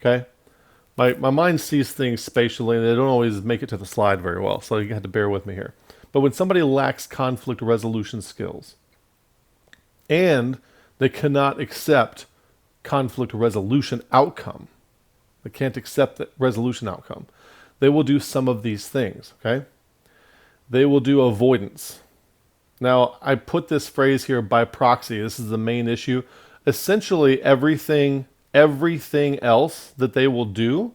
Okay? My mind sees things spatially, and they don't always make it to the slide very well, so you have to bear with me here. But when somebody lacks conflict resolution skills, and they cannot accept conflict resolution outcome, they can't accept the resolution outcome, they will do some of these things, okay? They will do avoidance. Now, I put this phrase here by proxy. This is the main issue. Essentially, everything else that they will do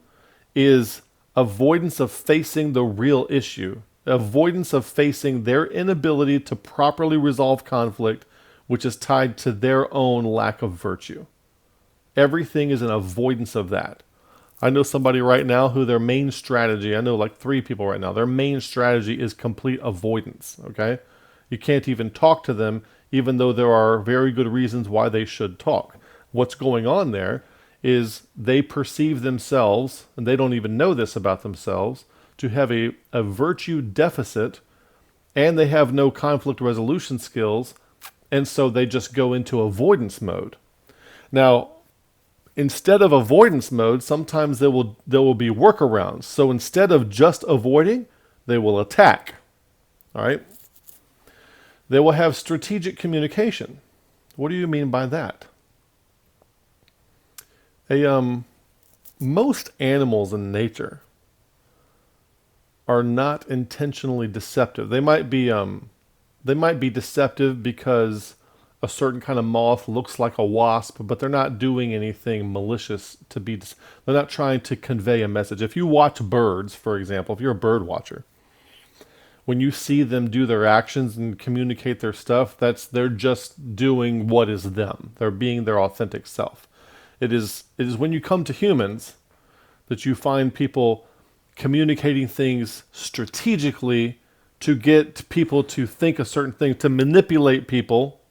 is avoidance of facing the real issue, avoidance of facing their inability to properly resolve conflict, which is tied to their own lack of virtue. Everything is an avoidance of that. I know somebody right now who their main strategy, I know like 3 people right now, their main strategy is complete avoidance, okay? You can't even talk to them, even though there are very good reasons why they should talk. what's going on there is they perceive themselves, and they don't even know this about themselves, to have a virtue deficit, and they have no conflict resolution skills, and so they just go into avoidance mode. Now, instead of avoidance mode, sometimes there will be workarounds. So instead of just avoiding, they will attack. All right? They will have strategic communication. What do you mean by that? Most animals in nature are not intentionally deceptive. They might be deceptive because a certain kind of moth looks like a wasp, but they're not doing anything malicious to be. They're not trying to convey a message. If you watch birds, for example, if you're a bird watcher, when you see them do their actions and communicate their stuff, they're just doing what is them. They're being their authentic self. It is when you come to humans that you find people communicating things strategically to get people to think a certain thing, to manipulate people,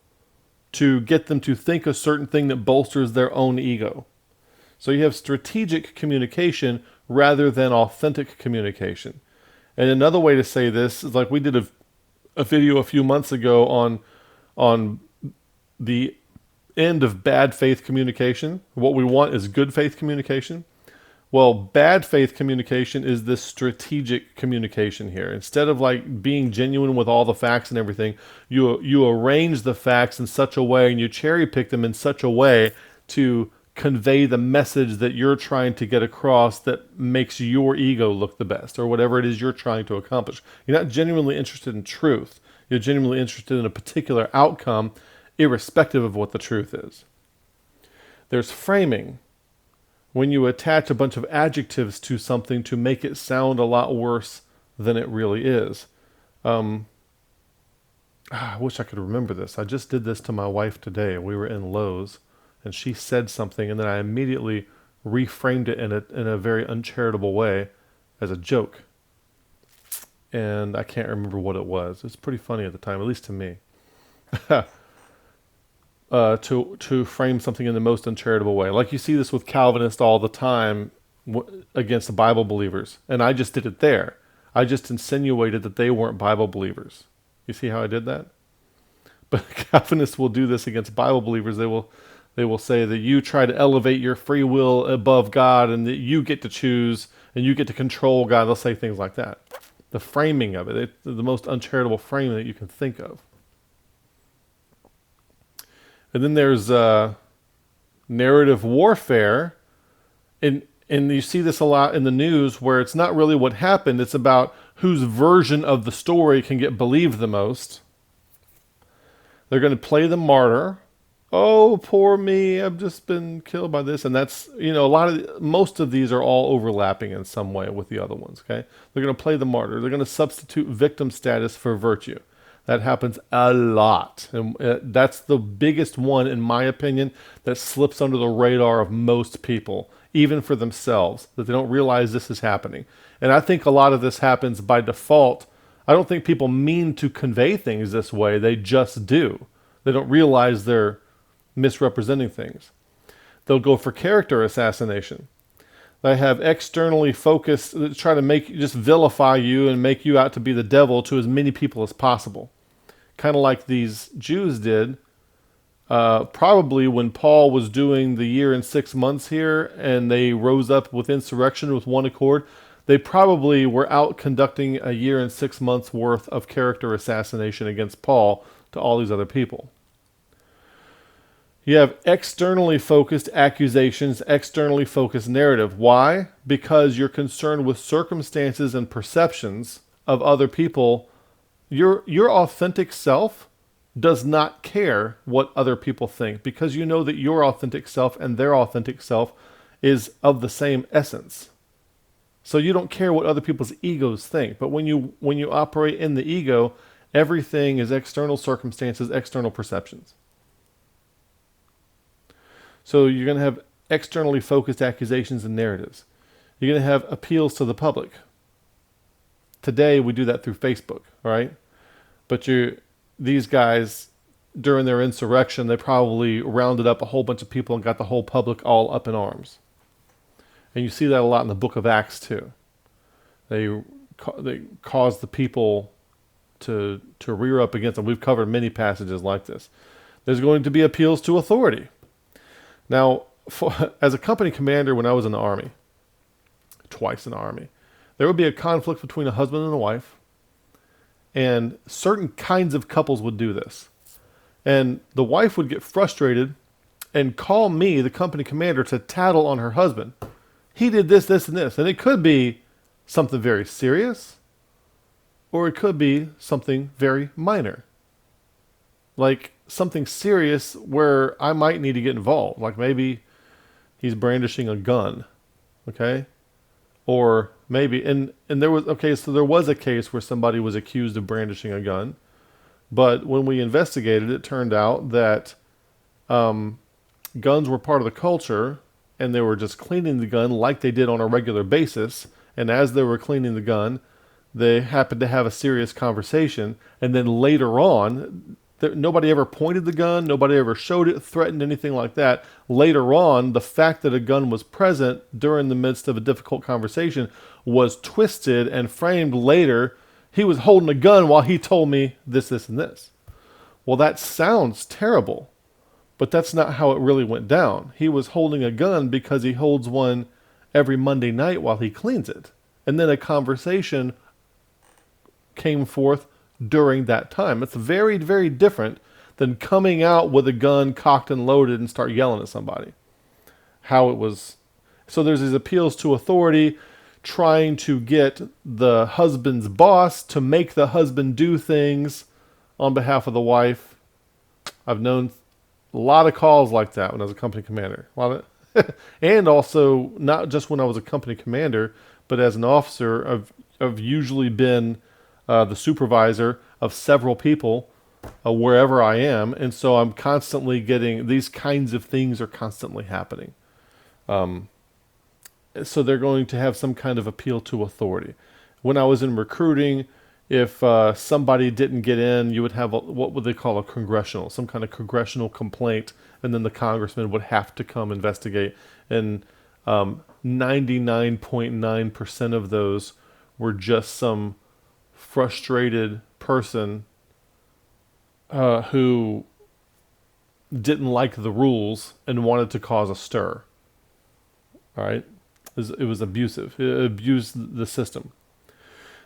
to get them to think a certain thing that bolsters their own ego. So you have strategic communication rather than authentic communication. And another way to say this is, like we did a video a few months ago on the end of bad faith communication. What we want is good faith communication. Well, bad faith communication is this strategic communication here. Instead of like being genuine with all the facts and everything, you arrange the facts in such a way, and you cherry pick them in such a way to convey the message that you're trying to get across that makes your ego look the best, or whatever it is you're trying to accomplish. You're not genuinely interested in truth. You're genuinely interested in a particular outcome, irrespective of what the truth is. There's framing. When you attach a bunch of adjectives to something to make it sound a lot worse than it really is. I wish I could remember this. I just did this to my wife today. We were in Lowe's, and she said something, and then I immediately reframed it in a very uncharitable way as a joke. And I can't remember what it was. It's pretty funny at the time, at least to me. To frame something in the most uncharitable way. Like you see this with Calvinists all the time against the Bible believers. And I just did it there. I just insinuated that they weren't Bible believers. You see how I did that? But Calvinists will do this against Bible believers. They will say that you try to elevate your free will above God and that you get to choose and you get to control God. They'll say things like that. The framing of it, it's the most uncharitable framing that you can think of. And then there's narrative warfare. And you see this a lot in the news where it's not really what happened. It's about whose version of the story can get believed the most. They're going to play the martyr. Oh, poor me, I've just been killed by this. And that's, most of these are all overlapping in some way with the other ones, okay? They're going to play the martyr. They're going to substitute victim status for virtue. That happens a lot. And that's the biggest one, in my opinion, that slips under the radar of most people, even for themselves, that they don't realize this is happening. And I think a lot of this happens by default. I don't think people mean to convey things this way. They just do. They don't realize they're misrepresenting things. They'll go for character assassination. They have externally focused, try to just vilify you and make you out to be the devil to as many people as possible. Kind of like these Jews did, probably when Paul was doing the year and 6 months here and they rose up with insurrection with one accord, they probably were out conducting a year and 6 months worth of character assassination against Paul to all these other people. You have externally focused accusations, externally focused narrative. Why? Because you're concerned with circumstances and perceptions of other people. Your authentic self does not care what other people think, because you know that your authentic self and their authentic self is of the same essence. So you don't care what other people's egos think. But when you operate in the ego, everything is external circumstances, external perceptions. So you're going to have externally focused accusations and narratives. You're going to have appeals to the public. Today we do that through Facebook, all right? But these guys, during their insurrection, they probably rounded up a whole bunch of people and got the whole public all up in arms. And you see that a lot in the book of Acts too. They caused the people to rear up against them. We've covered many passages like this. There's going to be appeals to authority. Now, as a company commander, when I was in the Army, twice in the Army, there would be a conflict between a husband and a wife, and certain kinds of couples would do this. And the wife would get frustrated and call me, the company commander, to tattle on her husband. He did this, this, and this. And it could be something very serious, or it could be something very minor. Like something serious where I might need to get involved. Like maybe he's brandishing a gun, okay? Or maybe, and there was, okay, so there was a case where somebody was accused of brandishing a gun. But when we investigated, it turned out that guns were part of the culture, and they were just cleaning the gun like they did on a regular basis. And as they were cleaning the gun, they happened to have a serious conversation. And then later on, nobody ever pointed the gun, nobody ever showed it, threatened, anything like that. Later on, the fact that a gun was present during the midst of a difficult conversation was twisted and framed later. He was holding a gun while he told me this, this, and this. Well, that sounds terrible, but that's not how it really went down. He was holding a gun because he holds one every Monday night while he cleans it. And then a conversation came forth during that time. It's very, very different than coming out with a gun cocked and loaded and start yelling at somebody. How it was. So there's these appeals to authority, trying to get the husband's boss to make the husband do things on behalf of the wife. I've known a lot of calls like that when I was a company commander. A lot of, and also not just when I was a company commander, but as an officer, I've usually been the supervisor of several people wherever I am, and so I'm constantly getting these kinds of things are constantly happening. So they're going to have some kind of appeal to authority. When I was in recruiting, if somebody didn't get in, you would have what would they call a congressional, some kind of congressional complaint, and then the congressman would have to come investigate. And 99.9% of those were just some frustrated person who didn't like the rules and wanted to cause a stir. All right? It was abusive. It abused the system.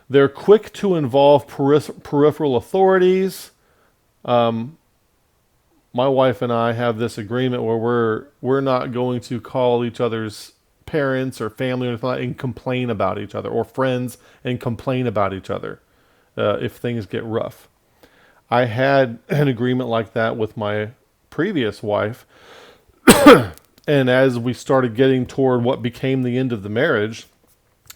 They're quick to involve peripheral authorities. My wife and I have this agreement where we're not going to call each other's parents or family or anything like that and complain about each other, or friends and complain about each other if things get rough. I had an agreement like that with my previous wife. And as we started getting toward what became the end of the marriage,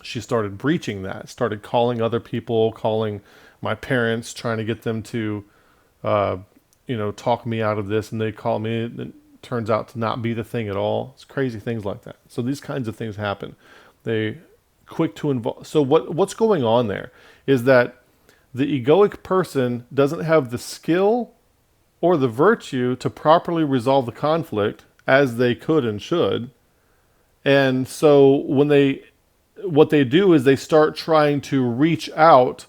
she started breaching that, started calling other people, calling my parents, trying to get them to, talk me out of this. And they call me, and it turns out to not be the thing at all. It's crazy things like that. So these kinds of things happen. They quick to involve. So what's going on there is that the egoic person doesn't have the skill or the virtue to properly resolve the conflict as they could and should. And so what they do is they start trying to reach out,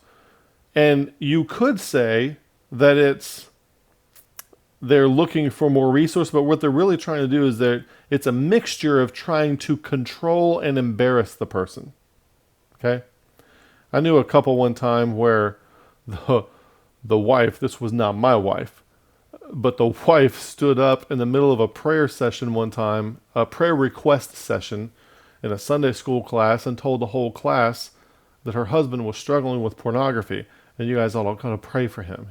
and you could say that they're looking for more resource, but what they're really trying to do is it's a mixture of trying to control and embarrass the person. Okay? I knew a couple one time where the wife, this was not my wife, but the wife stood up in the middle of a prayer session one time, a prayer request session in a Sunday school class, and told the whole class that her husband was struggling with pornography, and you guys all got to pray for him,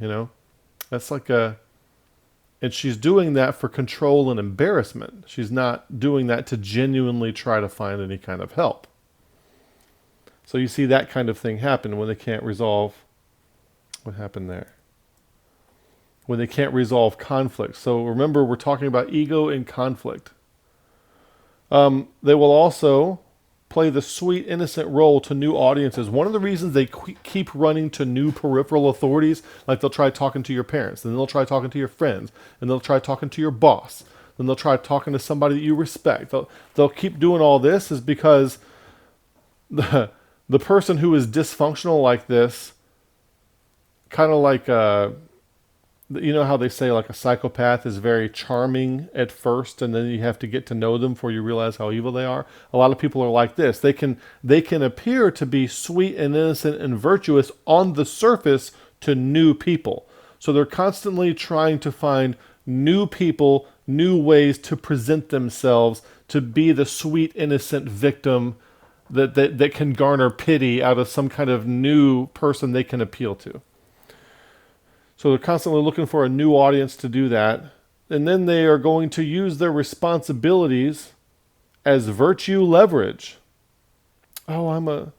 That's like and she's doing that for control and embarrassment. She's not doing that to genuinely try to find any kind of help. So you see that kind of thing happen when they can't resolve. What happened there? When they can't resolve conflict. So remember, we're talking about ego and conflict. They will also play the sweet, innocent role to new audiences. One of the reasons they keep running to new peripheral authorities, like they'll try talking to your parents, then they'll try talking to your friends, and they'll try talking to your boss, then they'll try talking to somebody that you respect. They'll keep doing all this is because the person who is dysfunctional like this, kind of like you know how they say like a psychopath is very charming at first, and then you have to get to know them before you realize how evil they are. A lot of people are like this. They can appear to be sweet and innocent and virtuous on the surface to new people. So they're constantly trying to find new people, new ways to present themselves, to be the sweet, innocent victim that can garner pity out of some kind of new person they can appeal to. So they're constantly looking for a new audience to do that. And then they are going to use their responsibilities as virtue leverage. Oh, I'm a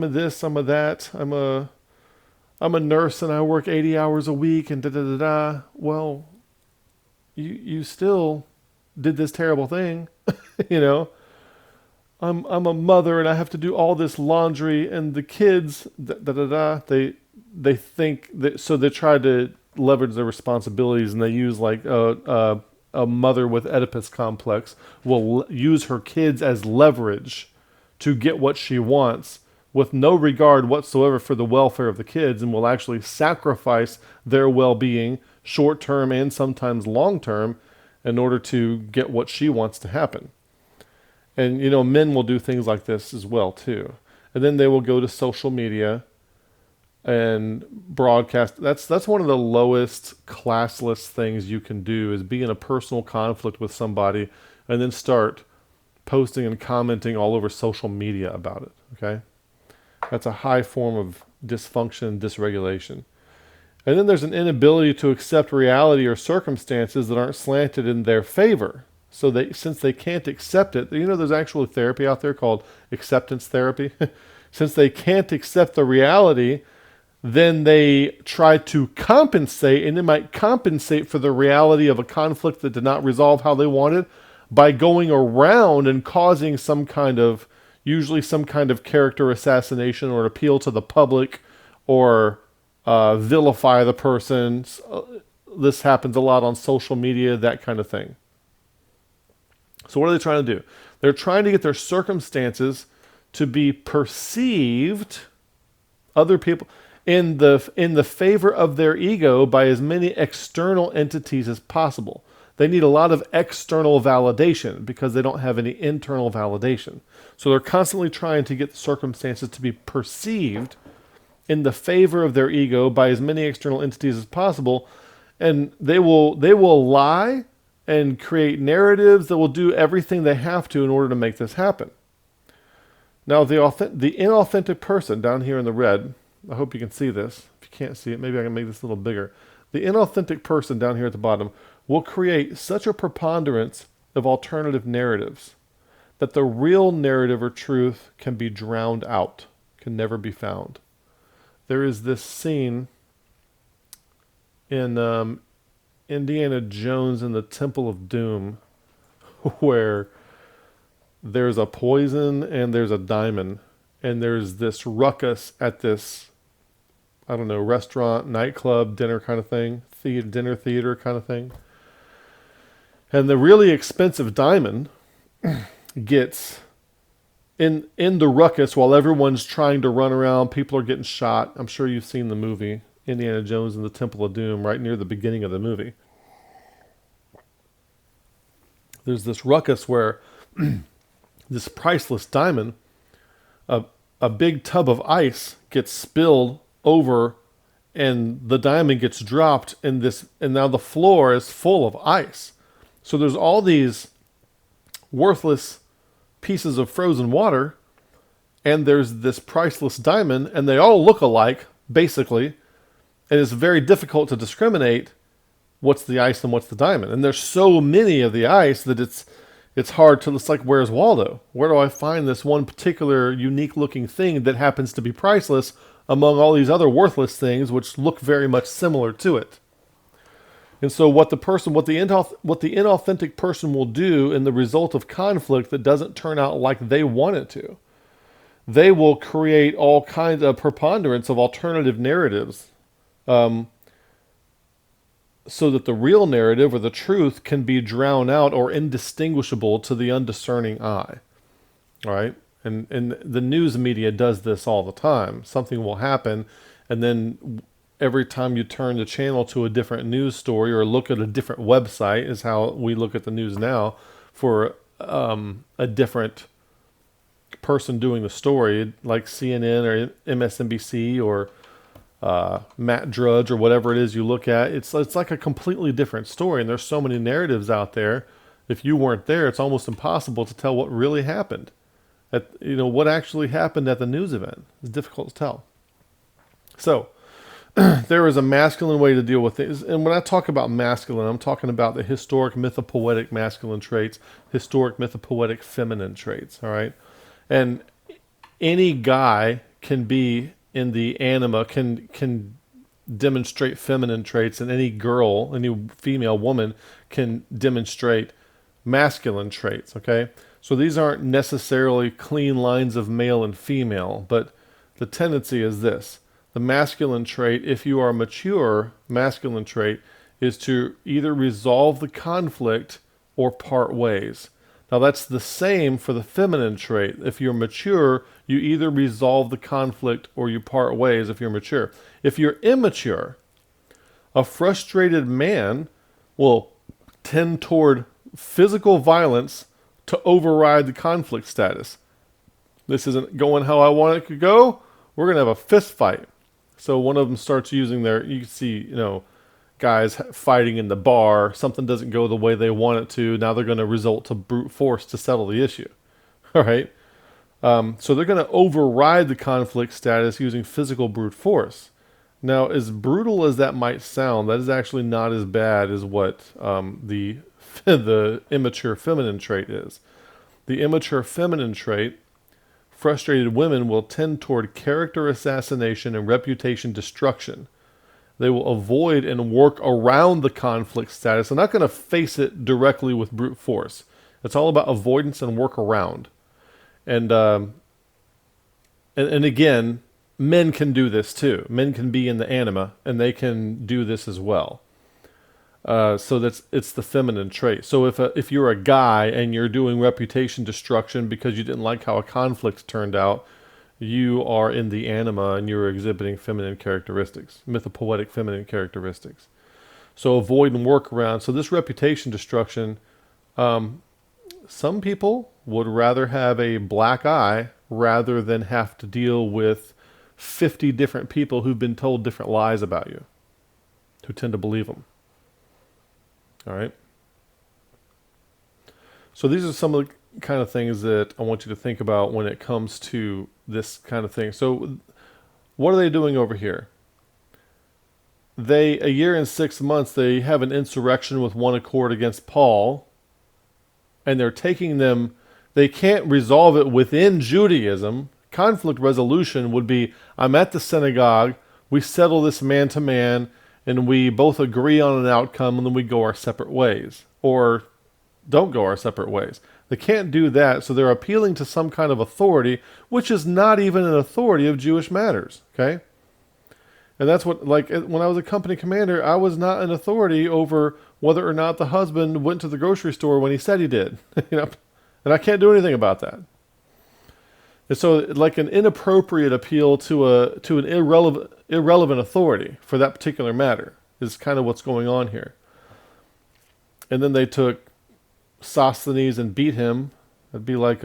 this, I'm a that, I'm a nurse and I work 80 hours a week and da-da-da-da. Well, you still did this terrible thing, you know. I'm a mother and I have to do all this laundry and the kids, da-da-da-da. They think that, so they try to leverage their responsibilities, and they use like a mother with Oedipus complex will use her kids as leverage to get what she wants with no regard whatsoever for the welfare of the kids, and will actually sacrifice their well-being, short-term and sometimes long-term, in order to get what she wants to happen. And, you know, men will do things like this as well, too. And then they will go to social media and broadcast. That's one of the lowest classless things you can do, is be in a personal conflict with somebody and then start posting and commenting all over social media about it, okay? That's a high form of dysfunction and dysregulation. And then there's an inability to accept reality or circumstances that aren't slanted in their favor. So since they can't accept it, you know, there's actually therapy out there called acceptance therapy. Since they can't accept the reality, then they try to compensate, and they might compensate for the reality of a conflict that did not resolve how they wanted by going around and causing usually some kind of character assassination or appeal to the public, or vilify the person. This happens a lot on social media, that kind of thing. So what are they trying to do? They're trying to get their circumstances to be perceived, other people, in the favor of their ego by as many external entities as possible. They need a lot of external validation because they don't have any internal validation. So they're constantly trying to get the circumstances to be perceived in the favor of their ego by as many external entities as possible. And they will lie and create narratives that will do everything they have to in order to make this happen. Now, the inauthentic person down here in the red, I hope you can see this. If you can't see it, maybe I can make this a little bigger. The inauthentic person down here at the bottom will create such a preponderance of alternative narratives that the real narrative or truth can be drowned out, can never be found. There is this scene in Indiana Jones and the Temple of Doom where there's a poison and there's a diamond, and there's this ruckus at this, I don't know, restaurant, nightclub, dinner kind of thing, dinner theater kind of thing. And the really expensive diamond gets in the ruckus while everyone's trying to run around. People are getting shot. I'm sure you've seen the movie Indiana Jones and the Temple of Doom right near the beginning of the movie. There's this ruckus where this priceless diamond, a big tub of ice gets spilled over, and the diamond gets dropped in this, and now the floor is full of ice. So there's all these worthless pieces of frozen water, and there's this priceless diamond, and they all look alike, basically, and it's very difficult to discriminate what's the ice and what's the diamond. And there's so many of the ice that it's hard to, it's like, where's Waldo? Where do I find this one particular unique looking thing that happens to be priceless among all these other worthless things which look very much similar to it? And so what the inauthentic person will do in the result of conflict that doesn't turn out like they want it to, they will create all kinds of preponderance of alternative narratives, so that the real narrative or the truth can be drowned out or indistinguishable to the undiscerning eye. All right? And the news media does this all the time. Something will happen, and then every time you turn the channel to a different news story or look at a different website, is how we look at the news now, for a different person doing the story, like CNN or MSNBC or Matt Drudge or whatever it is you look at. It's like a completely different story, and there's so many narratives out there. If you weren't there, it's almost impossible to tell what really happened. What actually happened at the news event. It's difficult to tell. So there is a masculine way to deal with things. And when I talk about masculine, I'm talking about the historic mythopoetic masculine traits, historic mythopoetic feminine traits, all right? And any guy can be in the anima, can demonstrate feminine traits, and any girl, any female woman can demonstrate masculine traits, okay? So these aren't necessarily clean lines of male and female, but the tendency is this. The masculine trait, if you are mature, masculine trait, is to either resolve the conflict or part ways. Now that's the same for the feminine trait. If you're mature, you either resolve the conflict or you part ways if you're mature. If you're immature, a frustrated man will tend toward physical violence to override the conflict status. This isn't going how I want it to go. We're going to have a fist fight. So one of them starts using you can see, guys fighting in the bar. Something doesn't go the way they want it to. Now they're going to resort to brute force to settle the issue. All right. So they're going to override the conflict status using physical brute force. Now, as brutal as that might sound, that is actually not as bad as what the immature feminine trait is. The immature feminine trait, frustrated women will tend toward character assassination and reputation destruction. They will avoid and work around the conflict status. They're not going to face it directly with brute force. It's all about avoidance and work around. And again, men can do this too. Men can be in the anima, and they can do this as well. So it's the feminine trait. So if you're a guy and you're doing reputation destruction because you didn't like how a conflict turned out, you are in the anima and you're exhibiting feminine characteristics, mythopoetic feminine characteristics. So avoid and work around. So this reputation destruction, some people would rather have a black eye rather than have to deal with 50 different people who've been told different lies about you, who tend to believe them. All right. So these are some of the kind of things that I want you to think about when it comes to this kind of thing. So what are they doing over here? A year and 6 months, they have an insurrection with one accord against Paul, and they're taking them, they can't resolve it within Judaism. Conflict resolution would be, I'm at the synagogue, we settle this man to man, and we both agree on an outcome, and then we go our separate ways, or don't go our separate ways. They can't do that, so they're appealing to some kind of authority, which is not even an authority of Jewish matters, okay? And that's what, like, when I was a company commander, I was not an authority over whether or not the husband went to the grocery store when he said he did, and I can't do anything about that. And so, like, an inappropriate appeal to an irrelevant authority for that particular matter is kind of what's going on here. And then they took Sosthenes and beat him. It'd be like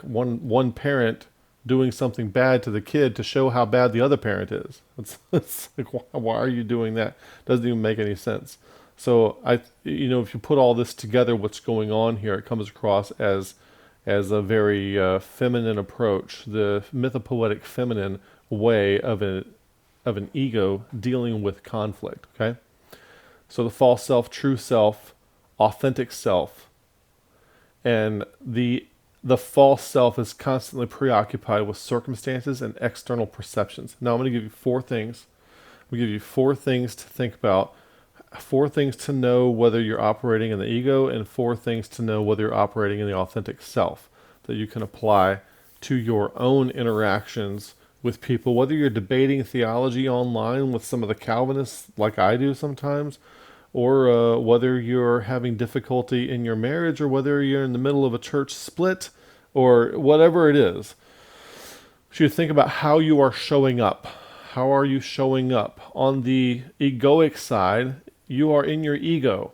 one parent doing something bad to the kid to show how bad the other parent is. It's like, why are you doing that? Doesn't even make any sense. So if you put all this together, what's going on here, it comes across as a very feminine approach, the mythopoetic feminine way of an ego dealing with conflict. Okay, so the false self, true self, authentic self, and the false self is constantly preoccupied with circumstances and external perceptions. Now I'm going to give you 4 things We give you 4 things to think about, 4 things to know whether you're operating in the ego, and 4 things to know whether you're operating in the authentic self that you can apply to your own interactions with people, whether you're debating theology online with some of the Calvinists like I do sometimes, or whether you're having difficulty in your marriage, or whether you're in the middle of a church split, or whatever it is. So you think about how you are showing up. How are you showing up? On the egoic side, you are in your ego.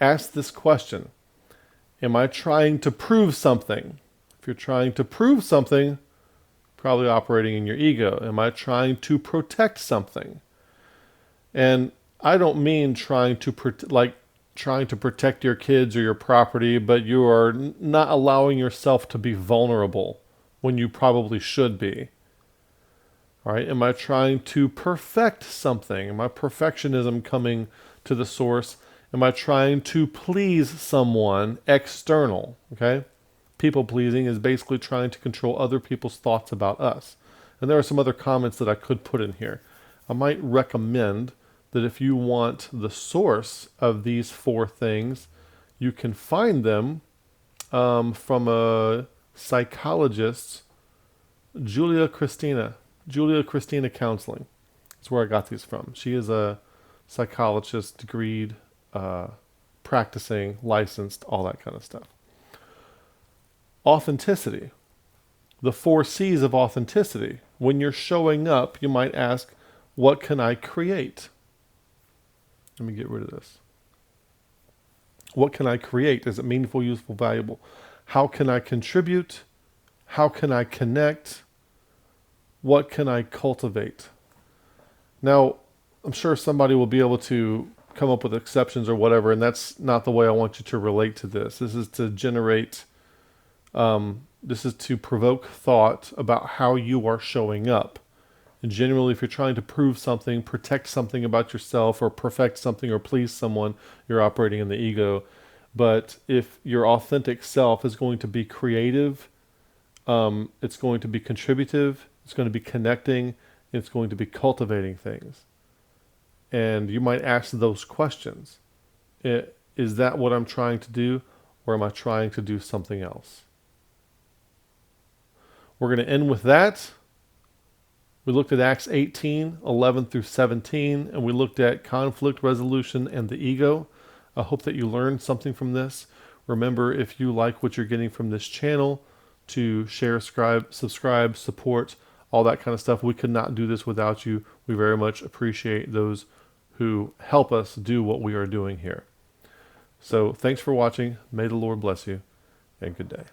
Ask this question. Am I trying to prove something? If you're trying to prove something, probably operating in your ego. Am I trying to protect something? And I don't mean trying to protect your kids or your property, but you are not allowing yourself to be vulnerable when you probably should be. All right, am I trying to perfect something? Am I perfectionism coming to the source? Am I trying to please someone external? Okay? People pleasing is basically trying to control other people's thoughts about us. And there are some other comments that I could put in here. I might recommend that if you want the source of these 4 things, you can find them from a psychologist, Julia Christina Counseling. That's where I got these from. She is a psychologist, degreed, practicing, licensed, all that kind of stuff. Authenticity. The 4 C's of authenticity. When you're showing up, you might ask, what can I create? Let me get rid of this. What can I create? Is it meaningful, useful, valuable? How can I contribute? How can I connect? What can I cultivate? Now, I'm sure somebody will be able to come up with exceptions or whatever, and that's not the way I want you to relate to this. This is to generate, this is to provoke thought about how you are showing up. And generally, if you're trying to prove something, protect something about yourself, or perfect something, or please someone, you're operating in the ego. But if your authentic self is going to be creative, it's going to be contributive, it's going to be connecting, it's going to be cultivating things. And you might ask those questions. Is that what I'm trying to do, or am I trying to do something else? We're going to end with that. We looked at Acts 18, 11 through 17, and we looked at conflict resolution and the ego. I hope that you learned something from this. Remember, if you like what you're getting from this channel, to share, subscribe, support, all that kind of stuff. We could not do this without you. We very much appreciate those who help us do what we are doing here. So thanks for watching. May the Lord bless you, and good day.